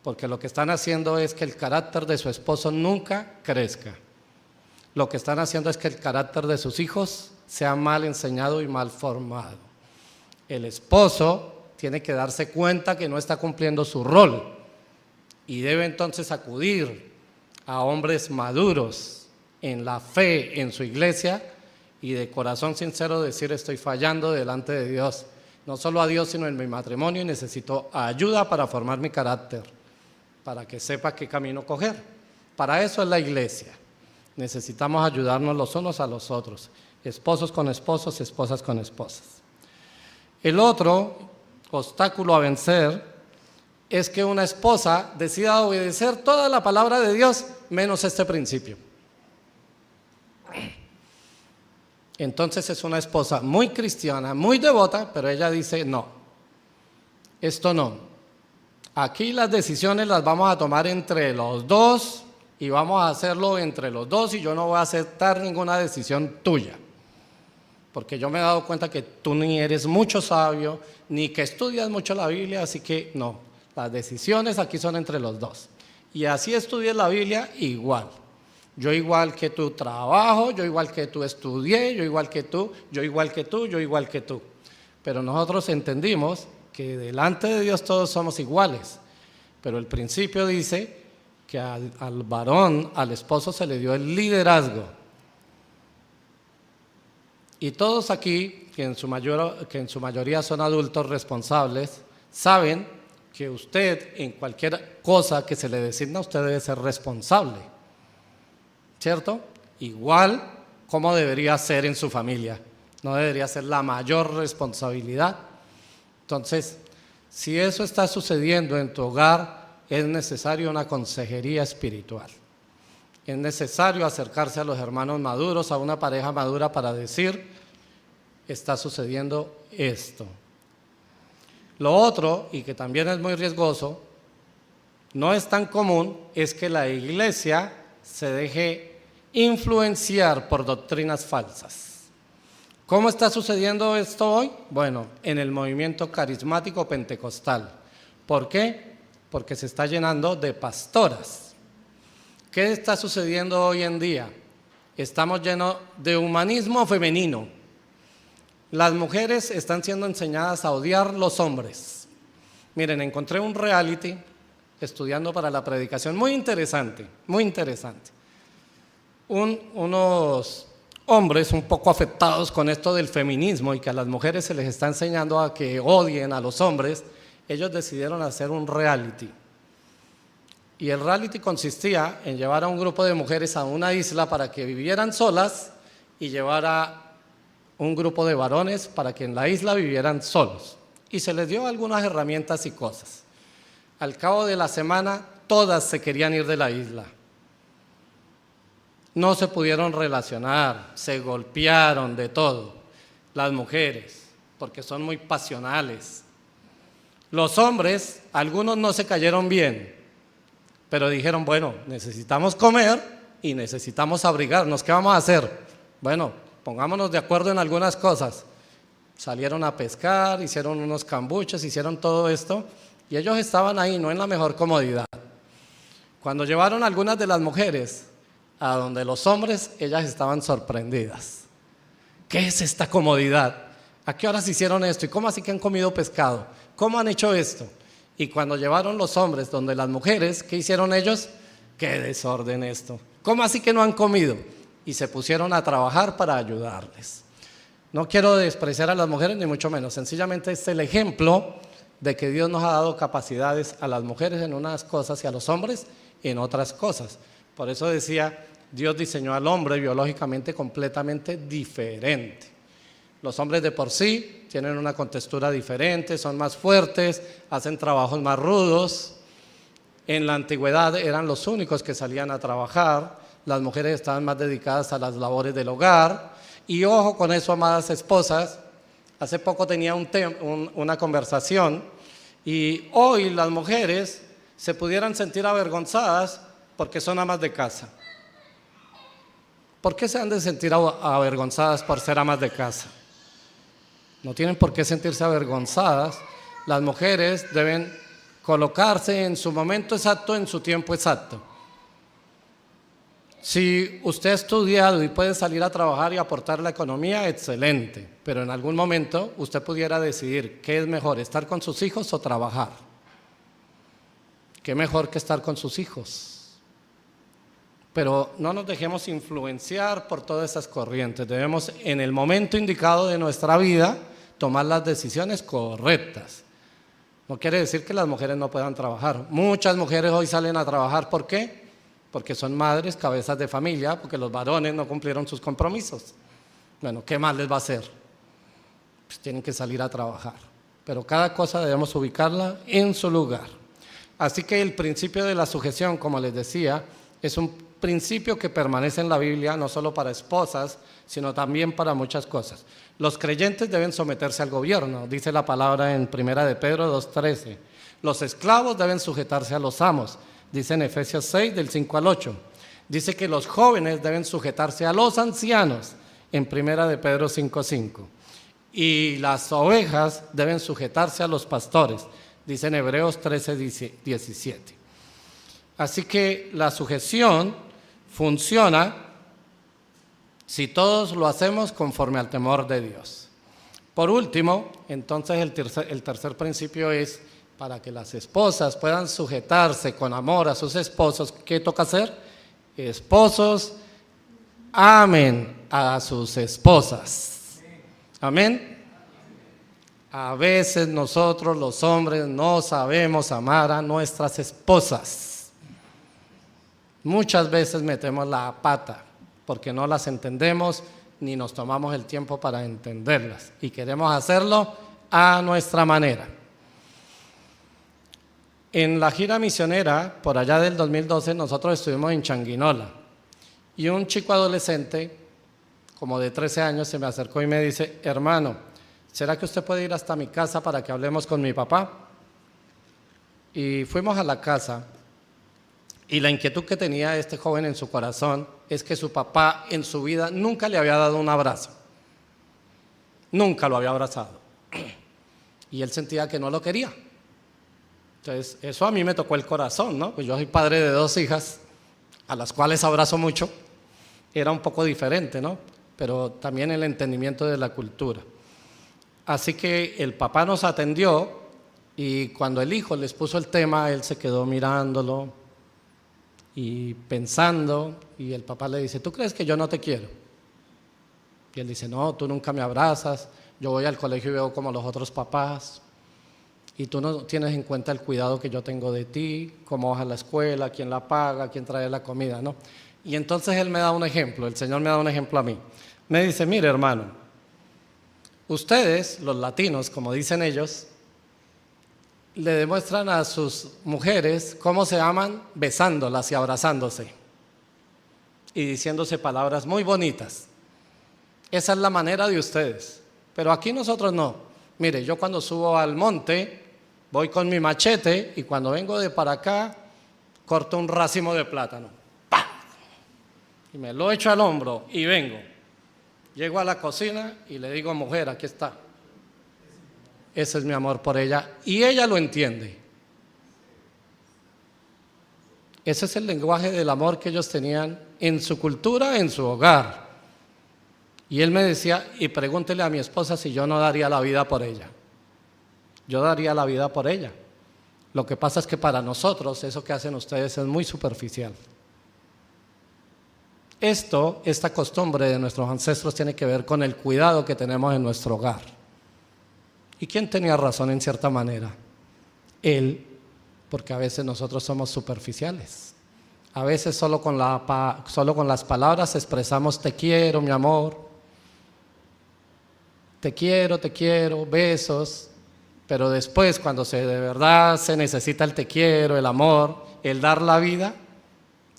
porque lo que están haciendo es que el carácter de su esposo nunca crezca. Lo que están haciendo es que el carácter de sus hijos sea mal enseñado y mal formado. El esposo tiene que darse cuenta que no está cumpliendo su rol y debe entonces acudir a hombres maduros en la fe en su iglesia y de corazón sincero decir estoy fallando delante de Dios. No solo a Dios, sino en mi matrimonio y necesito ayuda para formar mi carácter, para que sepa qué camino coger. Para eso es la iglesia. Necesitamos ayudarnos los unos a los otros, esposos con esposos, esposas con esposas. El otro obstáculo a vencer es que una esposa decida obedecer toda la palabra de Dios menos este principio. Entonces es una esposa muy cristiana, muy devota, pero ella dice no, esto no. Aquí las decisiones las vamos a tomar entre los dos y vamos a hacerlo entre los dos y yo no voy a aceptar ninguna decisión tuya. Porque yo me he dado cuenta que tú ni eres mucho sabio, ni que estudias mucho la Biblia, así que no, las decisiones aquí son entre los dos. Y así estudies la Biblia igual. Yo igual que tú trabajo, yo igual que tú estudié, yo igual que tú, yo igual que tú, yo igual que tú. Pero nosotros entendimos que delante de Dios todos somos iguales. Pero el principio dice que al varón, al esposo se le dio el liderazgo. Y todos aquí, que en su mayoría son adultos responsables, saben que usted en cualquier cosa que se le designa, usted debe ser responsable, ¿cierto? Igual como debería ser en su familia, no debería ser la mayor responsabilidad. Entonces, si eso está sucediendo en tu hogar, es necesario una consejería espiritual. Es necesario acercarse a los hermanos maduros, a una pareja madura para decir, está sucediendo esto. Lo otro, y que también es muy riesgoso, no es tan común, es que la iglesia se deje influenciar por doctrinas falsas. ¿Cómo está sucediendo esto hoy? Bueno, en el movimiento carismático pentecostal. ¿Por qué? Porque se está llenando de pastoras. ¿Qué está sucediendo hoy en día? Estamos llenos de humanismo femenino. Las mujeres están siendo enseñadas a odiar los hombres. Miren, encontré un reality estudiando para la predicación muy interesante, muy interesante. unos hombres un poco afectados con esto del feminismo y que a las mujeres se les está enseñando a que odien a los hombres, ellos decidieron hacer un reality. Y el reality consistía en llevar a un grupo de mujeres a una isla para que vivieran solas y llevar a un grupo de varones para que en la isla vivieran solos. Y se les dio algunas herramientas y cosas. Al cabo de la semana, todas se querían ir de la isla. No se pudieron relacionar, se golpearon de todo. Las mujeres, porque son muy pasionales. Los hombres, algunos no se cayeron bien, pero dijeron, bueno, necesitamos comer y necesitamos abrigarnos. ¿Qué vamos a hacer? Bueno, pongámonos de acuerdo en algunas cosas. Salieron a pescar, hicieron unos cambuches, hicieron todo esto y ellos estaban ahí, no en la mejor comodidad. Cuando llevaron a algunas de las mujeres a donde los hombres, ellas estaban sorprendidas. ¿Qué es esta comodidad? ¿A qué horas hicieron esto? ¿Y cómo así que han comido pescado? ¿Cómo han hecho esto? Y cuando llevaron los hombres donde las mujeres, ¿qué hicieron ellos? ¡Qué desorden esto! ¿Cómo así que no han comido? Y se pusieron a trabajar para ayudarles. No quiero despreciar a las mujeres, ni mucho menos. Sencillamente es el ejemplo de que Dios nos ha dado capacidades a las mujeres en unas cosas y a los hombres en otras cosas. Por eso decía, Dios diseñó al hombre biológicamente completamente diferente. Los hombres de por sí tienen una contextura diferente, son más fuertes, hacen trabajos más rudos. En la antigüedad eran los únicos que salían a trabajar, las mujeres estaban más dedicadas a las labores del hogar. Y ojo con eso, amadas esposas, hace poco tenía una conversación y hoy las mujeres se pudieran sentir avergonzadas porque son amas de casa. ¿Por qué se han de sentir avergonzadas por ser amas de casa? No tienen por qué sentirse avergonzadas. Las mujeres deben colocarse en su momento exacto, en su tiempo exacto. Si usted ha estudiado y puede salir a trabajar y aportar la economía, excelente. Pero en algún momento usted pudiera decidir qué es mejor, estar con sus hijos o trabajar. ¿Qué mejor que estar con sus hijos? Pero no nos dejemos influenciar por todas esas corrientes. Debemos, en el momento indicado de nuestra vida, tomar las decisiones correctas. No quiere decir que las mujeres no puedan trabajar. Muchas mujeres hoy salen a trabajar, ¿por qué? Porque son madres, cabezas de familia, porque los varones no cumplieron sus compromisos. Bueno, ¿qué más les va a hacer? Pues tienen que salir a trabajar. Pero cada cosa debemos ubicarla en su lugar. Así que el principio de la sujeción, como les decía, es un principio que permanece en la Biblia, no solo para esposas, sino también para muchas cosas. Los creyentes deben someterse al gobierno, dice la palabra en 1 de Pedro 2:13. Los esclavos deben sujetarse a los amos, dice en Efesios 6, del 5 al 8. Dice que los jóvenes deben sujetarse a los ancianos, en 1 de Pedro 5:5. Y las ovejas deben sujetarse a los pastores, dice en Hebreos 13:17. Así que la sujeción funciona si todos lo hacemos conforme al temor de Dios. Por último, entonces el tercer principio es, para que las esposas puedan sujetarse con amor a sus esposos, ¿qué toca hacer? Esposos, amen a sus esposas. Amén. A veces nosotros los hombres no sabemos amar a nuestras esposas. Muchas veces metemos la pata porque no las entendemos ni nos tomamos el tiempo para entenderlas y queremos hacerlo a nuestra manera. En la gira misionera, por allá del 2012, nosotros estuvimos en Changuinola y un chico adolescente, como de 13 años, se me acercó y me dice, hermano, ¿será que usted puede ir hasta mi casa para que hablemos con mi papá? Y fuimos a la casa y la inquietud que tenía este joven en su corazón es que su papá en su vida nunca le había dado un abrazo, nunca lo había abrazado y él sentía que no lo quería. Entonces eso a mí me tocó el corazón, ¿no? Pues yo soy padre de 2 hijas a las cuales abrazo mucho, era un poco diferente, ¿no? Pero también el entendimiento de la cultura. Así que el papá nos atendió y cuando el hijo les puso el tema, él se quedó mirándolo y pensando, y el papá le dice, ¿tú crees que yo no te quiero? Y él dice, no, tú nunca me abrazas, yo voy al colegio y veo como los otros papás, y tú no tienes en cuenta el cuidado que yo tengo de ti, cómo vas a la escuela, quién la paga, quién trae la comida, ¿no? Y entonces él me da un ejemplo, el Señor me da un ejemplo a mí. Me dice, mire hermano, ustedes, los latinos, como dicen ellos, le demuestran a sus mujeres cómo se aman besándolas y abrazándose y diciéndose palabras muy bonitas. Esa es la manera de ustedes, pero aquí nosotros no. Mire, yo cuando subo al monte voy con mi machete y cuando vengo de para acá corto un racimo de plátano, ¡pam!, y me lo echo al hombro y vengo. Llego a la cocina y le digo, mujer, aquí está. Ese es mi amor por ella y ella lo entiende. Ese es el lenguaje del amor que ellos tenían en su cultura, en su hogar. Y él me decía, y pregúntele a mi esposa si yo no daría la vida por ella. Yo daría la vida por ella. Lo que pasa es que para nosotros eso que hacen ustedes es muy superficial. Esta costumbre de nuestros ancestros tiene que ver con el cuidado que tenemos en nuestro hogar. ¿Y quién tenía razón en cierta manera? Él, porque a veces nosotros somos superficiales. A veces solo con las palabras expresamos te quiero, mi amor, te quiero, besos, pero después cuando de verdad se necesita el te quiero, el amor, el dar la vida,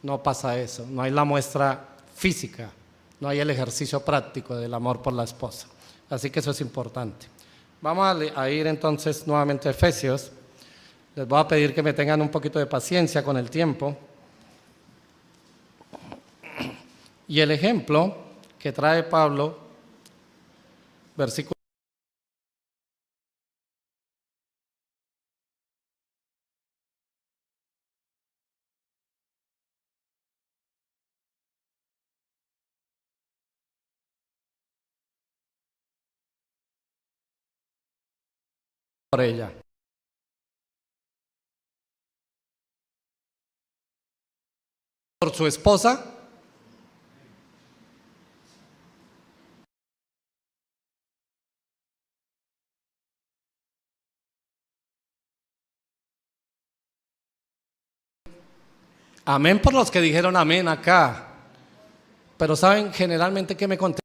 no pasa eso, no hay la muestra física, no hay el ejercicio práctico del amor por la esposa. Así que eso es importante. Vamos a ir entonces nuevamente a Efesios. Les voy a pedir que me tengan un poquito de paciencia con el tiempo. Y el ejemplo que trae Pablo, versículo por ella. Por su esposa. Amén por los que dijeron amén acá. Pero ¿saben generalmente qué me contestan?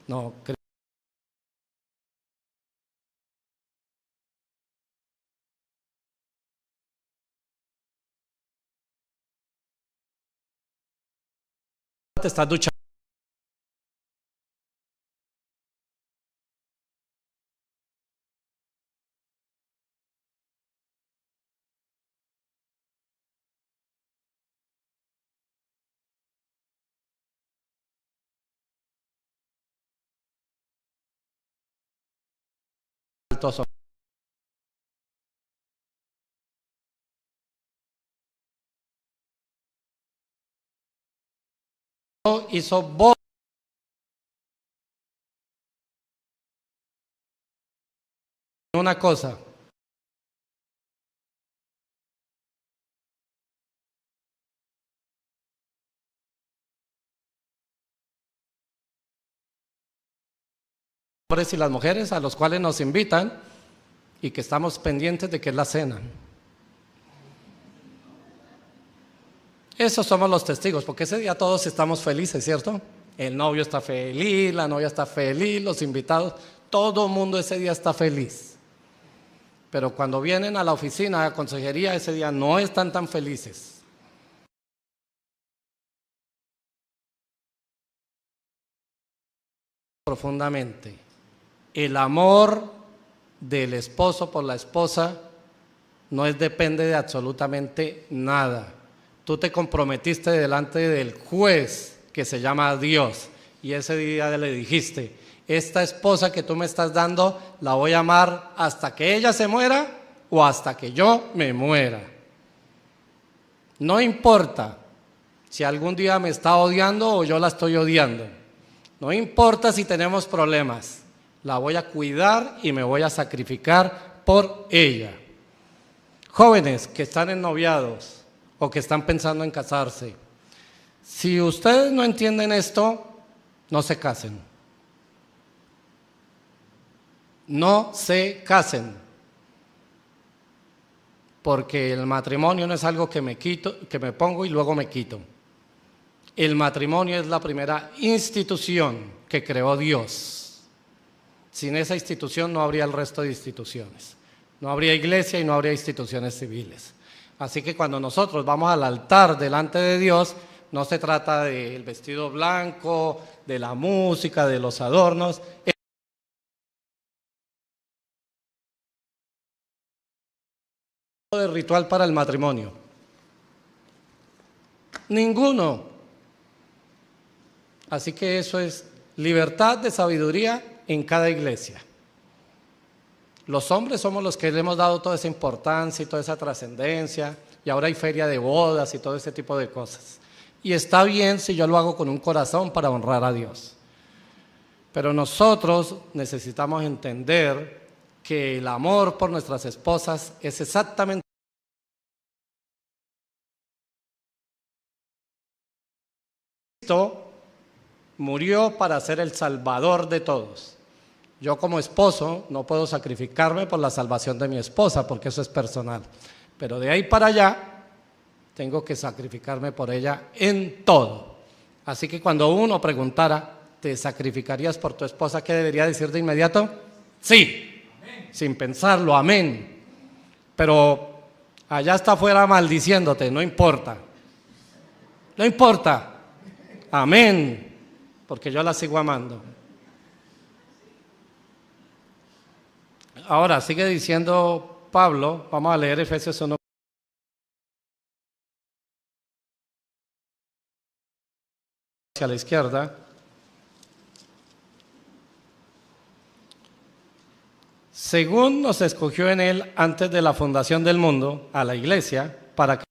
No, te estás duchando. Hizo voz. Una cosa. Hombres y las mujeres a los cuales nos invitan y que estamos pendientes de que es la cena. Esos somos los testigos, porque ese día todos estamos felices, ¿cierto? El novio está feliz, la novia está feliz, los invitados, todo el mundo ese día está feliz. Pero cuando vienen a la oficina de consejería, ese día no están tan felices. Profundamente. El amor del esposo por la esposa no depende de absolutamente nada. tú te comprometiste delante del juez que se llama Dios y ese día le dijiste, esta esposa que tú me estás dando la voy a amar hasta que ella se muera o hasta que yo me muera. No importa si algún día me está odiando o yo la estoy odiando. No importa si tenemos problemas. La voy a cuidar y me voy a sacrificar por ella. Jóvenes que están ennoviados o que están pensando en casarse, si ustedes no entienden esto, no se casen. No se casen. Porque el matrimonio no es algo que me quito, que me pongo y luego me quito. El matrimonio es la primera institución que creó Dios. Sin esa institución no habría el resto de instituciones. No habría iglesia y no habría instituciones civiles. Así que cuando nosotros vamos al altar delante de Dios, no se trata del vestido blanco, de la música, de los adornos. De ritual para el matrimonio. Ninguno. Así que eso es libertad de sabiduría en cada iglesia. Los hombres somos los que le hemos dado toda esa importancia y toda esa trascendencia, y ahora hay feria de bodas y todo ese tipo de cosas. Y está bien si yo lo hago con un corazón para honrar a Dios. Pero nosotros necesitamos entender que el amor por nuestras esposas es exactamente Cristo murió para ser el salvador de todos. Yo como esposo no puedo sacrificarme por la salvación de mi esposa porque eso es personal. Pero de ahí para allá tengo que sacrificarme por ella en todo. Así que cuando uno preguntara, ¿te sacrificarías por tu esposa? ¿Qué debería decir de inmediato? Sí, amén. Sin pensarlo, amén. Pero allá está afuera maldiciéndote, no importa. No importa. Amén, porque yo la sigo amando. Ahora, sigue diciendo Pablo, vamos a leer Efesios 1. Hacia la izquierda. Según nos escogió en él antes de la fundación del mundo, a la iglesia, para que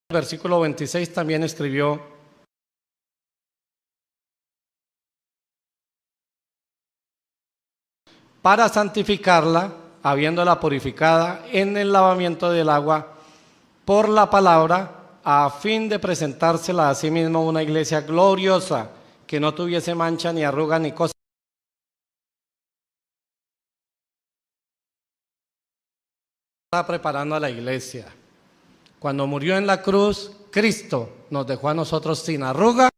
el versículo 26 también escribió, para santificarla, habiéndola purificada en el lavamiento del agua por la palabra, a fin de presentársela a sí mismo una iglesia gloriosa, que no tuviese mancha ni arruga ni cosa. Está preparando a la iglesia. Cuando murió en la cruz, Cristo nos dejó a nosotros sin arruga.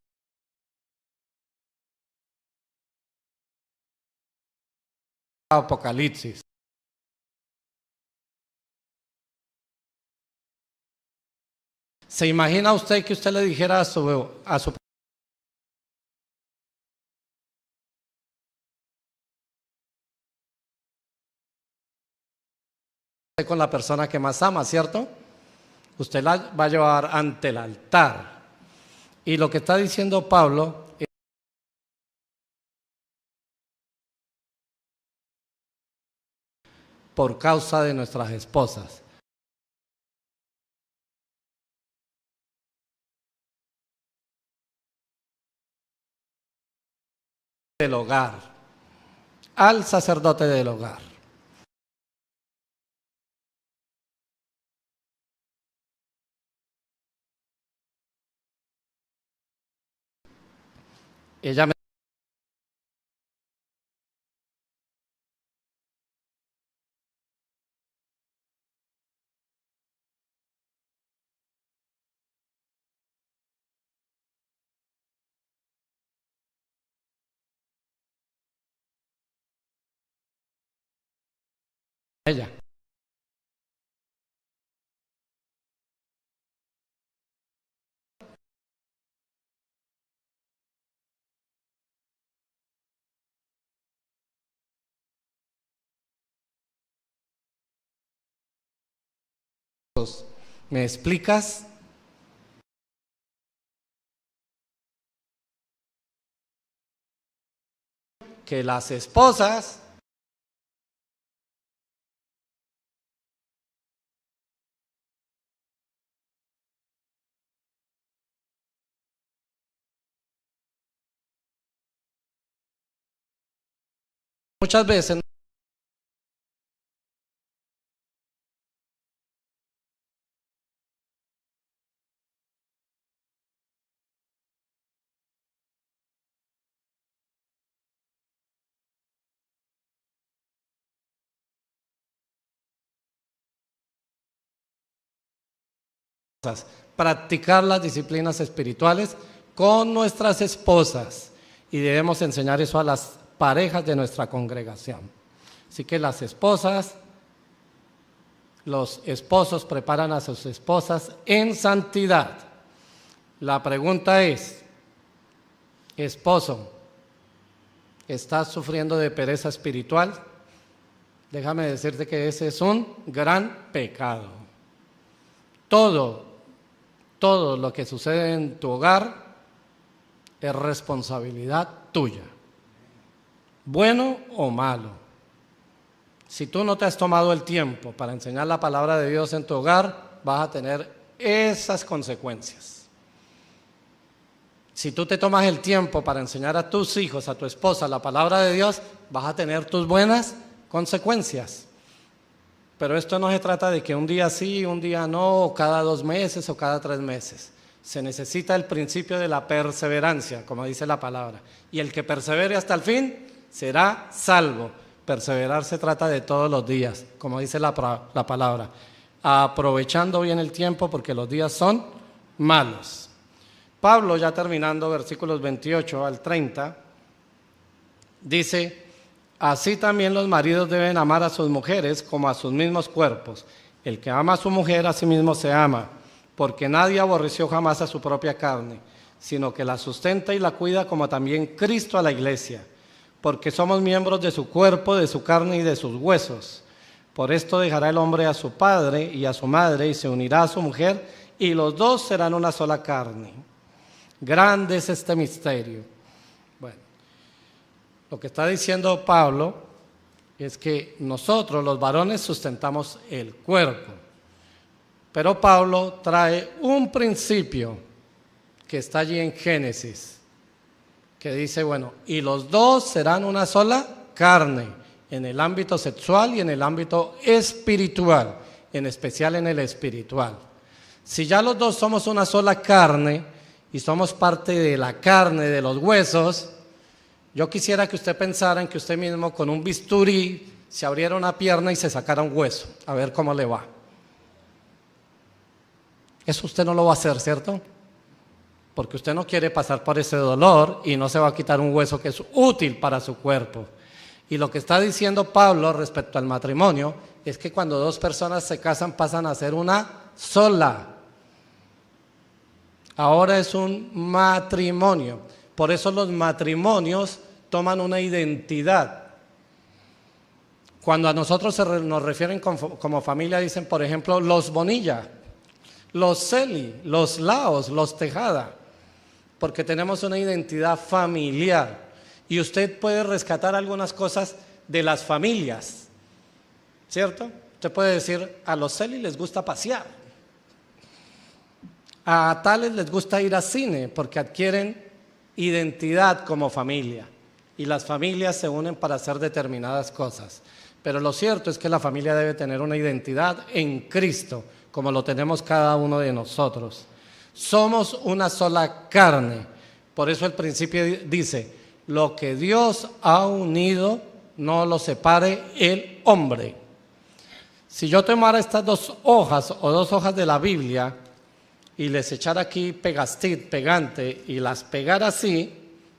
Apocalipsis. ¿Se imagina usted que usted le dijera a su con la persona que más ama, ¿cierto? Usted la va a llevar ante el altar. Y lo que está diciendo Pablo es por causa de nuestras esposas. Del hogar, al sacerdote del hogar. Ella me ella. ¿Me explicas? Que las esposas muchas veces practicar las disciplinas espirituales con nuestras esposas y debemos enseñar eso a las parejas de nuestra congregación. Así que las esposas, los esposos preparan a sus esposas en santidad. La pregunta es, esposo, ¿estás sufriendo de pereza espiritual? Déjame decirte que ese es un gran pecado. Todo lo que sucede en tu hogar es responsabilidad tuya, bueno o malo. Si tú no te has tomado el tiempo para enseñar la palabra de Dios en tu hogar, vas a tener esas consecuencias. Si tú te tomas el tiempo para enseñar a tus hijos, a tu esposa, la palabra de Dios, vas a tener tus buenas consecuencias. Pero esto no se trata de que un día sí, un día no, o cada 2 meses o cada 3 meses. Se necesita el principio de la perseverancia, como dice la palabra. Y el que persevere hasta el fin será salvo. Perseverar se trata de todos los días, como dice la palabra. Aprovechando bien el tiempo porque los días son malos. Pablo, ya terminando, versículos 28 al 30, dice: así también los maridos deben amar a sus mujeres como a sus mismos cuerpos. El que ama a su mujer a sí mismo se ama, porque nadie aborreció jamás a su propia carne, sino que la sustenta y la cuida, como también Cristo a la iglesia, porque somos miembros de su cuerpo, de su carne y de sus huesos. Por esto dejará el hombre a su padre y a su madre y se unirá a su mujer, y los dos serán una sola carne. Grande es este misterio. Bueno, lo que está diciendo Pablo es que nosotros los varones sustentamos el cuerpo, pero Pablo trae un principio que está allí en Génesis, que dice, bueno, y los dos serán una sola carne, en el ámbito sexual y en el ámbito espiritual, en especial en el espiritual. Si ya los dos somos una sola carne y somos parte de la carne, de los huesos, yo quisiera que usted pensara en que usted mismo con un bisturí se abriera una pierna y se sacara un hueso, a ver cómo le va. Eso usted no lo va a hacer, ¿cierto? Porque usted no quiere pasar por ese dolor y no se va a quitar un hueso que es útil para su cuerpo. Y lo que está diciendo Pablo respecto al matrimonio es que cuando 2 personas se casan pasan a ser una sola. Ahora es un matrimonio. Por eso los matrimonios toman una identidad. Cuando a nosotros nos refieren como familia, dicen, por ejemplo, los Bonilla, los Celi, los Laos, los Tejada, porque tenemos una identidad familiar. Y usted puede rescatar algunas cosas de las familias, ¿cierto? Usted puede decir, a los Celi les gusta pasear, a tales les gusta ir al cine, porque adquieren identidad como familia. Y las familias se unen para hacer determinadas cosas. Pero lo cierto es que la familia debe tener una identidad en Cristo, como lo tenemos cada uno de nosotros. Somos una sola carne. Por eso el principio dice, lo que Dios ha unido, no lo separe el hombre. Si yo tomara estas 2 hojas o 2 hojas de la Biblia y les echara aquí pegastit, pegante, y las pegara así,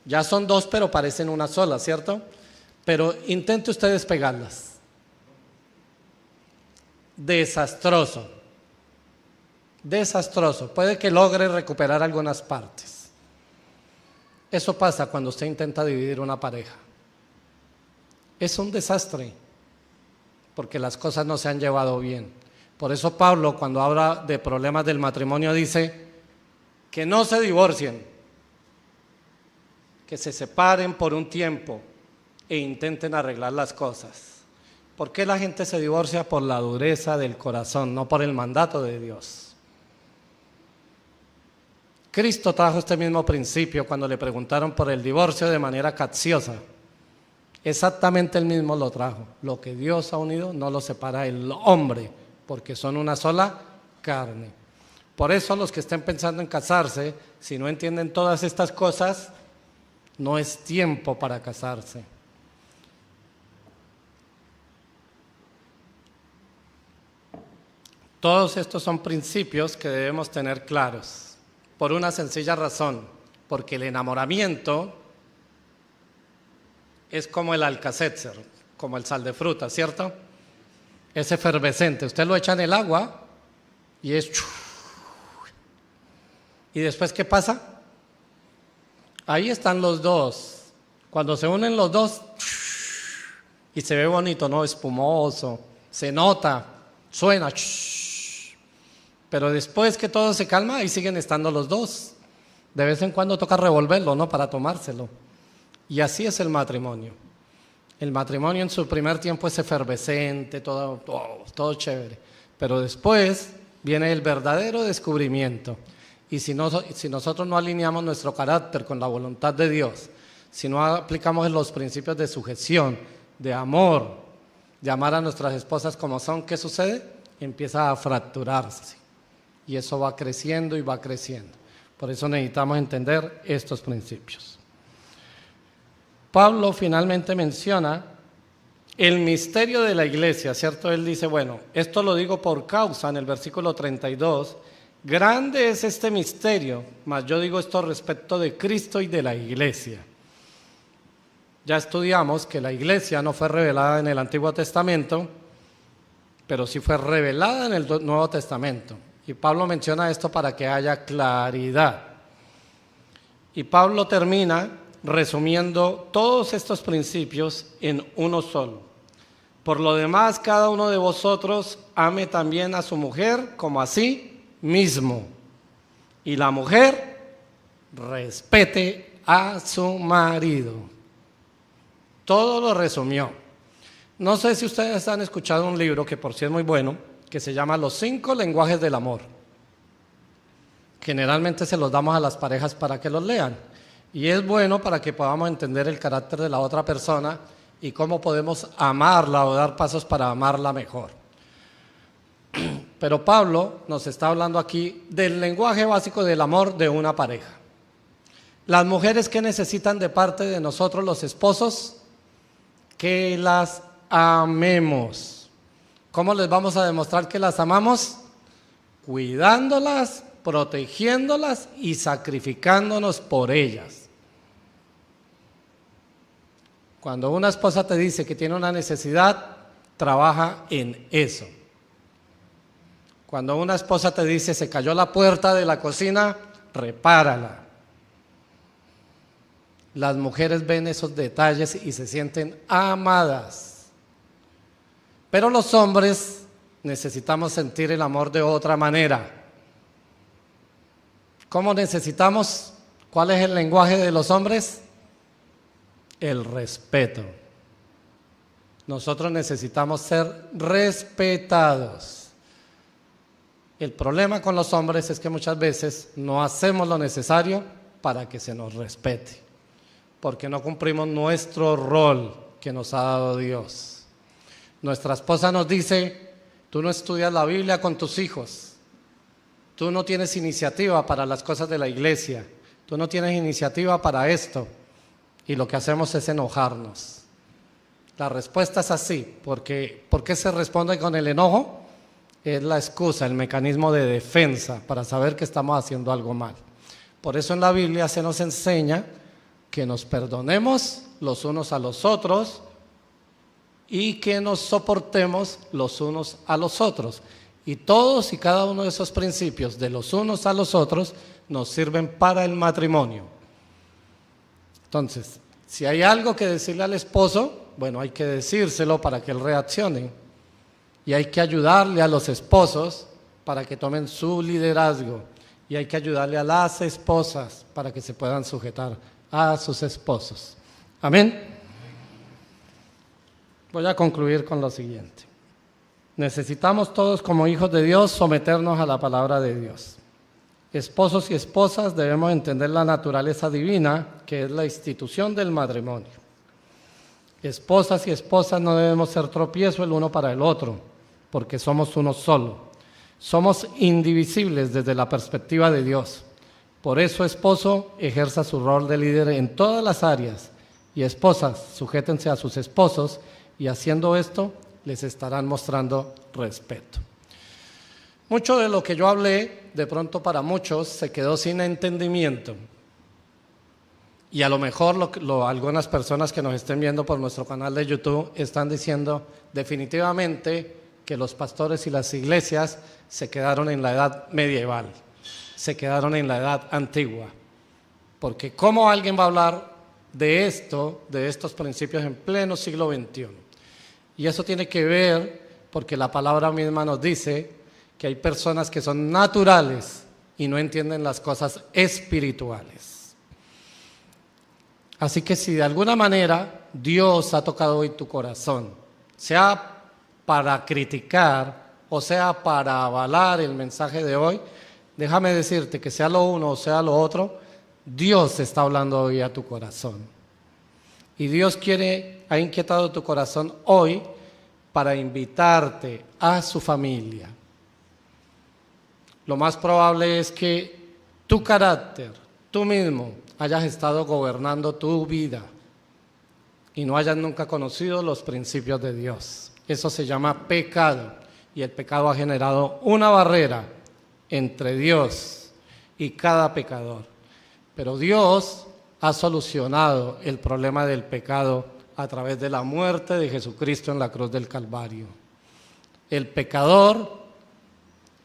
ya son 2 pero parecen una sola, ¿cierto? Pero intente ustedes pegarlas. Desastroso. Desastroso. Puede que logre recuperar algunas partes. Eso pasa cuando usted intenta dividir una pareja. Es un desastre, porque las cosas no se han llevado bien. Por eso Pablo, cuando habla de problemas del matrimonio, dice que no se divorcien, que se separen por un tiempo e intenten arreglar las cosas. ¿Por qué la gente se divorcia? Por la dureza del corazón, no por el mandato de Dios. Cristo trajo este mismo principio cuando le preguntaron por el divorcio de manera capciosa. Exactamente el mismo lo trajo. Lo que Dios ha unido no lo separa el hombre, porque son una sola carne. Por eso los que estén pensando en casarse, si no entienden todas estas cosas, no es tiempo para casarse. Todos estos son principios que debemos tener claros, por una sencilla razón, porque el enamoramiento es como el Alka-Seltzer, como el sal de fruta, ¿cierto? Es efervescente, usted lo echa en el agua y es... ¿Y después qué pasa? Ahí están los dos. Cuando se unen los dos y se ve bonito, ¿no? Espumoso, se nota, suena. Pero después que todo se calma, ahí siguen estando los dos. De vez en cuando toca revolverlo, ¿no? Para tomárselo. Y así es el matrimonio. El matrimonio en su primer tiempo es efervescente, todo chévere. Pero después viene el verdadero descubrimiento. Y si nosotros no alineamos nuestro carácter con la voluntad de Dios, si no aplicamos los principios de sujeción, de amor, de amar a nuestras esposas como son, ¿qué sucede? Empieza a fracturarse. Y eso va creciendo y va creciendo. Por eso necesitamos entender estos principios. Pablo finalmente menciona el misterio de la iglesia, ¿cierto? Él dice, bueno, esto lo digo por causa, en el versículo 32, grande es este misterio, mas yo digo esto respecto de Cristo y de la iglesia. Ya estudiamos que la iglesia no fue revelada en el Antiguo Testamento, pero sí fue revelada en el Nuevo Testamento. Y Pablo menciona esto para que haya claridad. Y Pablo termina resumiendo todos estos principios en uno solo. Por lo demás, cada uno de vosotros ame también a su mujer como a sí mismo. Y la mujer respete a su marido. Todo lo resumió. No sé si ustedes han escuchado un libro, que por sí es muy bueno, que se llama Los 5 lenguajes del amor. Generalmente se los damos a las parejas para que los lean. Y es bueno para que podamos entender el carácter de la otra persona y cómo podemos amarla o dar pasos para amarla mejor. Pero Pablo nos está hablando aquí del lenguaje básico del amor de una pareja. Las mujeres, ¿qué necesitan de parte de nosotros los esposos? Que las amemos. ¿Cómo les vamos a demostrar que las amamos? Cuidándolas, protegiéndolas y sacrificándonos por ellas. Cuando una esposa te dice que tiene una necesidad, trabaja en eso. Cuando una esposa te dice se cayó la puerta de la cocina, repárala. Las mujeres ven esos detalles y se sienten amadas. Pero los hombres necesitamos sentir el amor de otra manera. ¿Cómo necesitamos? ¿Cuál es el lenguaje de los hombres? El respeto. Nosotros necesitamos ser respetados. El problema con los hombres es que muchas veces no hacemos lo necesario para que se nos respete, porque no cumplimos nuestro rol que nos ha dado Dios. Nuestra esposa nos dice, tú no estudias la Biblia con tus hijos, tú no tienes iniciativa para las cosas de la iglesia, tú no tienes iniciativa para esto, y lo que hacemos es enojarnos. La respuesta es así, porque ¿por qué se responde con el enojo? Es la excusa, el mecanismo de defensa para saber que estamos haciendo algo mal. Por eso en la Biblia se nos enseña que nos perdonemos los unos a los otros y que nos soportemos los unos a los otros. Y todos y cada uno de esos principios de los unos a los otros nos sirven para el matrimonio. Entonces, si hay algo que decirle al esposo, bueno, hay que decírselo para que él reaccione. y hay que ayudarle a los esposos para que tomen su liderazgo, y hay que ayudarle a las esposas para que se puedan sujetar a sus esposos. Amén. Voy a concluir con lo siguiente. Necesitamos todos como hijos de Dios someternos a la palabra de Dios. Esposos y esposas debemos entender la naturaleza divina, que es la institución del matrimonio. Esposas y esposas no debemos ser tropiezo el uno para el otro, porque somos uno solo. Somos indivisibles desde la perspectiva de Dios. Por eso, esposo, ejerza su rol de líder en todas las áreas, y esposas, sujétense a sus esposos, y haciendo esto, les estarán mostrando respeto. Mucho de lo que yo hablé, de pronto para muchos, se quedó sin entendimiento. Y a lo mejor algunas personas que nos estén viendo por nuestro canal de YouTube están diciendo definitivamente que los pastores y las iglesias se quedaron en la edad medieval, se quedaron en la edad antigua. Porque ¿cómo alguien va a hablar de estos principios en pleno siglo XXI? Y eso tiene que ver porque la palabra misma nos dice que hay personas que son naturales y no entienden las cosas espirituales. Así que si de alguna manera Dios ha tocado hoy tu corazón, sea para criticar o sea para avalar el mensaje de hoy, déjame decirte que sea lo uno o sea lo otro, Dios está hablando hoy a tu corazón. Y Dios ha inquietado tu corazón hoy para invitarte a su familia. Lo más probable es que tu carácter, tú mismo, hayas estado gobernando tu vida y no hayas nunca conocido los principios de Dios. Eso se llama pecado, y el pecado ha generado una barrera entre Dios y cada pecador. Pero Dios ha solucionado el problema del pecado a través de la muerte de Jesucristo en la cruz del Calvario. El pecador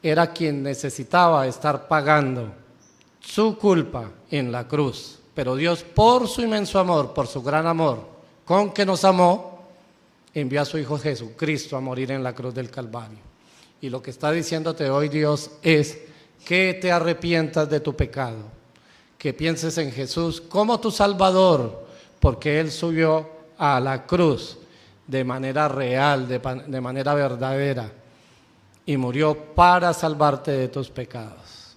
era quien necesitaba estar pagando su culpa en la cruz, pero Dios, por su inmenso amor, por su gran amor, con que nos amó, envió a su Hijo Jesucristo a morir en la cruz del Calvario. Y lo que está diciéndote hoy Dios es que te arrepientas de tu pecado, que pienses en Jesús como tu Salvador, porque Él subió a la cruz de manera real, de manera verdadera, y murió para salvarte de tus pecados.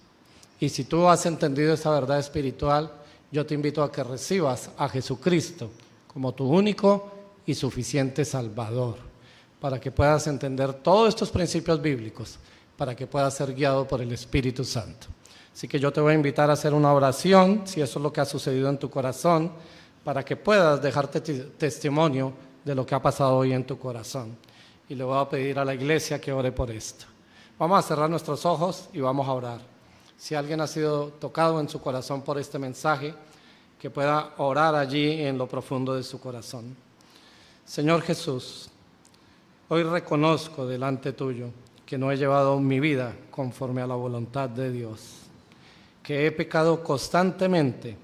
Y si tú has entendido esa verdad espiritual, yo te invito a que recibas a Jesucristo como tu único y suficiente Salvador, para que puedas entender todos estos principios bíblicos, para que puedas ser guiado por el Espíritu Santo. Así que yo te voy a invitar a hacer una oración, si eso es lo que ha sucedido en tu corazón, para que puedas dejarte testimonio de lo que ha pasado hoy en tu corazón. Y le voy a pedir a la iglesia que ore por esto. Vamos a cerrar nuestros ojos y vamos a orar. Si alguien ha sido tocado en su corazón por este mensaje, que pueda orar allí en lo profundo de su corazón. Señor Jesús, hoy reconozco delante tuyo que no he llevado mi vida conforme a la voluntad de Dios, que he pecado constantemente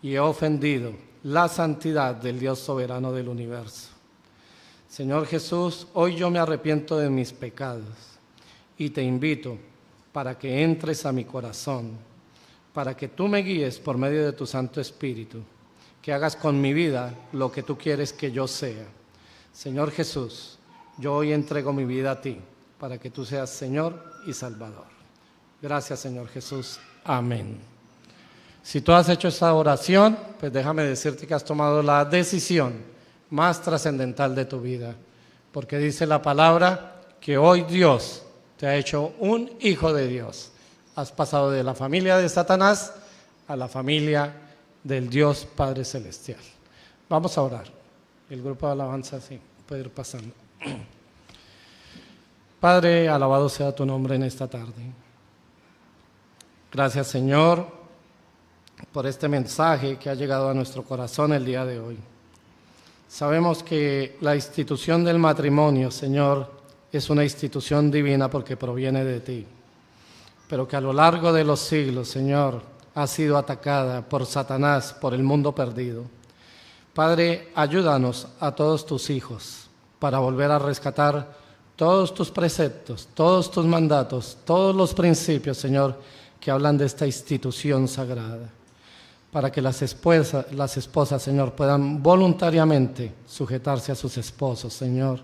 y he ofendido la santidad del Dios soberano del universo. Señor Jesús, hoy yo me arrepiento de mis pecados y te invito para que entres a mi corazón, para que tú me guíes por medio de tu Santo Espíritu, que hagas con mi vida lo que tú quieres que yo sea. Señor Jesús, yo hoy entrego mi vida a ti, para que tú seas Señor y Salvador. Gracias, Señor Jesús. Amén. Si tú has hecho esta oración, pues déjame decirte que has tomado la decisión más trascendental de tu vida, porque dice la palabra que hoy Dios te ha hecho un hijo de Dios. Has pasado de la familia de Satanás a la familia del Dios Padre Celestial. Vamos a orar. El grupo de alabanza sí puede ir pasando. Padre, alabado sea tu nombre en esta tarde. Gracias, Señor, por este mensaje que ha llegado a nuestro corazón el día de hoy. Sabemos que la institución del matrimonio, Señor, es una institución divina porque proviene de ti, pero que a lo largo de los siglos, Señor, ha sido atacada por Satanás, por el mundo perdido. Padre, ayúdanos a todos tus hijos para volver a rescatar todos tus preceptos, todos tus mandatos, todos los principios, Señor, que hablan de esta institución sagrada, para que las esposas, Señor, puedan voluntariamente sujetarse a sus esposos, Señor,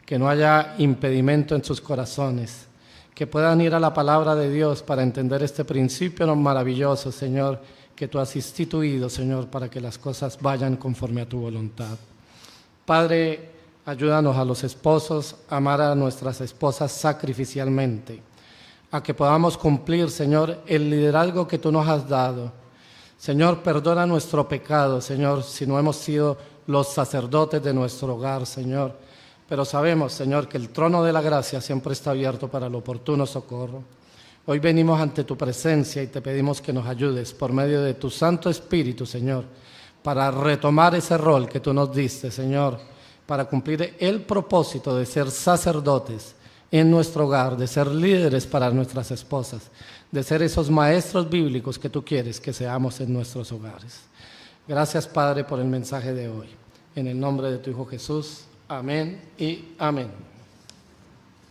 que no haya impedimento en sus corazones, que puedan ir a la palabra de Dios para entender este principio maravilloso, Señor, que tú has instituido, Señor, para que las cosas vayan conforme a tu voluntad. Padre, ayúdanos a los esposos a amar a nuestras esposas sacrificialmente, a que podamos cumplir, Señor, el liderazgo que tú nos has dado. Señor, perdona nuestro pecado, Señor, si no hemos sido los sacerdotes de nuestro hogar, Señor. Pero sabemos, Señor, que el trono de la gracia siempre está abierto para el oportuno socorro. Hoy venimos ante tu presencia y te pedimos que nos ayudes por medio de tu Santo Espíritu, Señor, para retomar ese rol que tú nos diste, Señor, para cumplir el propósito de ser sacerdotes en nuestro hogar, de ser líderes para nuestras esposas, de ser esos maestros bíblicos que tú quieres que seamos en nuestros hogares. Gracias, Padre, por el mensaje de hoy. En el nombre de tu Hijo Jesús. Amén y amén.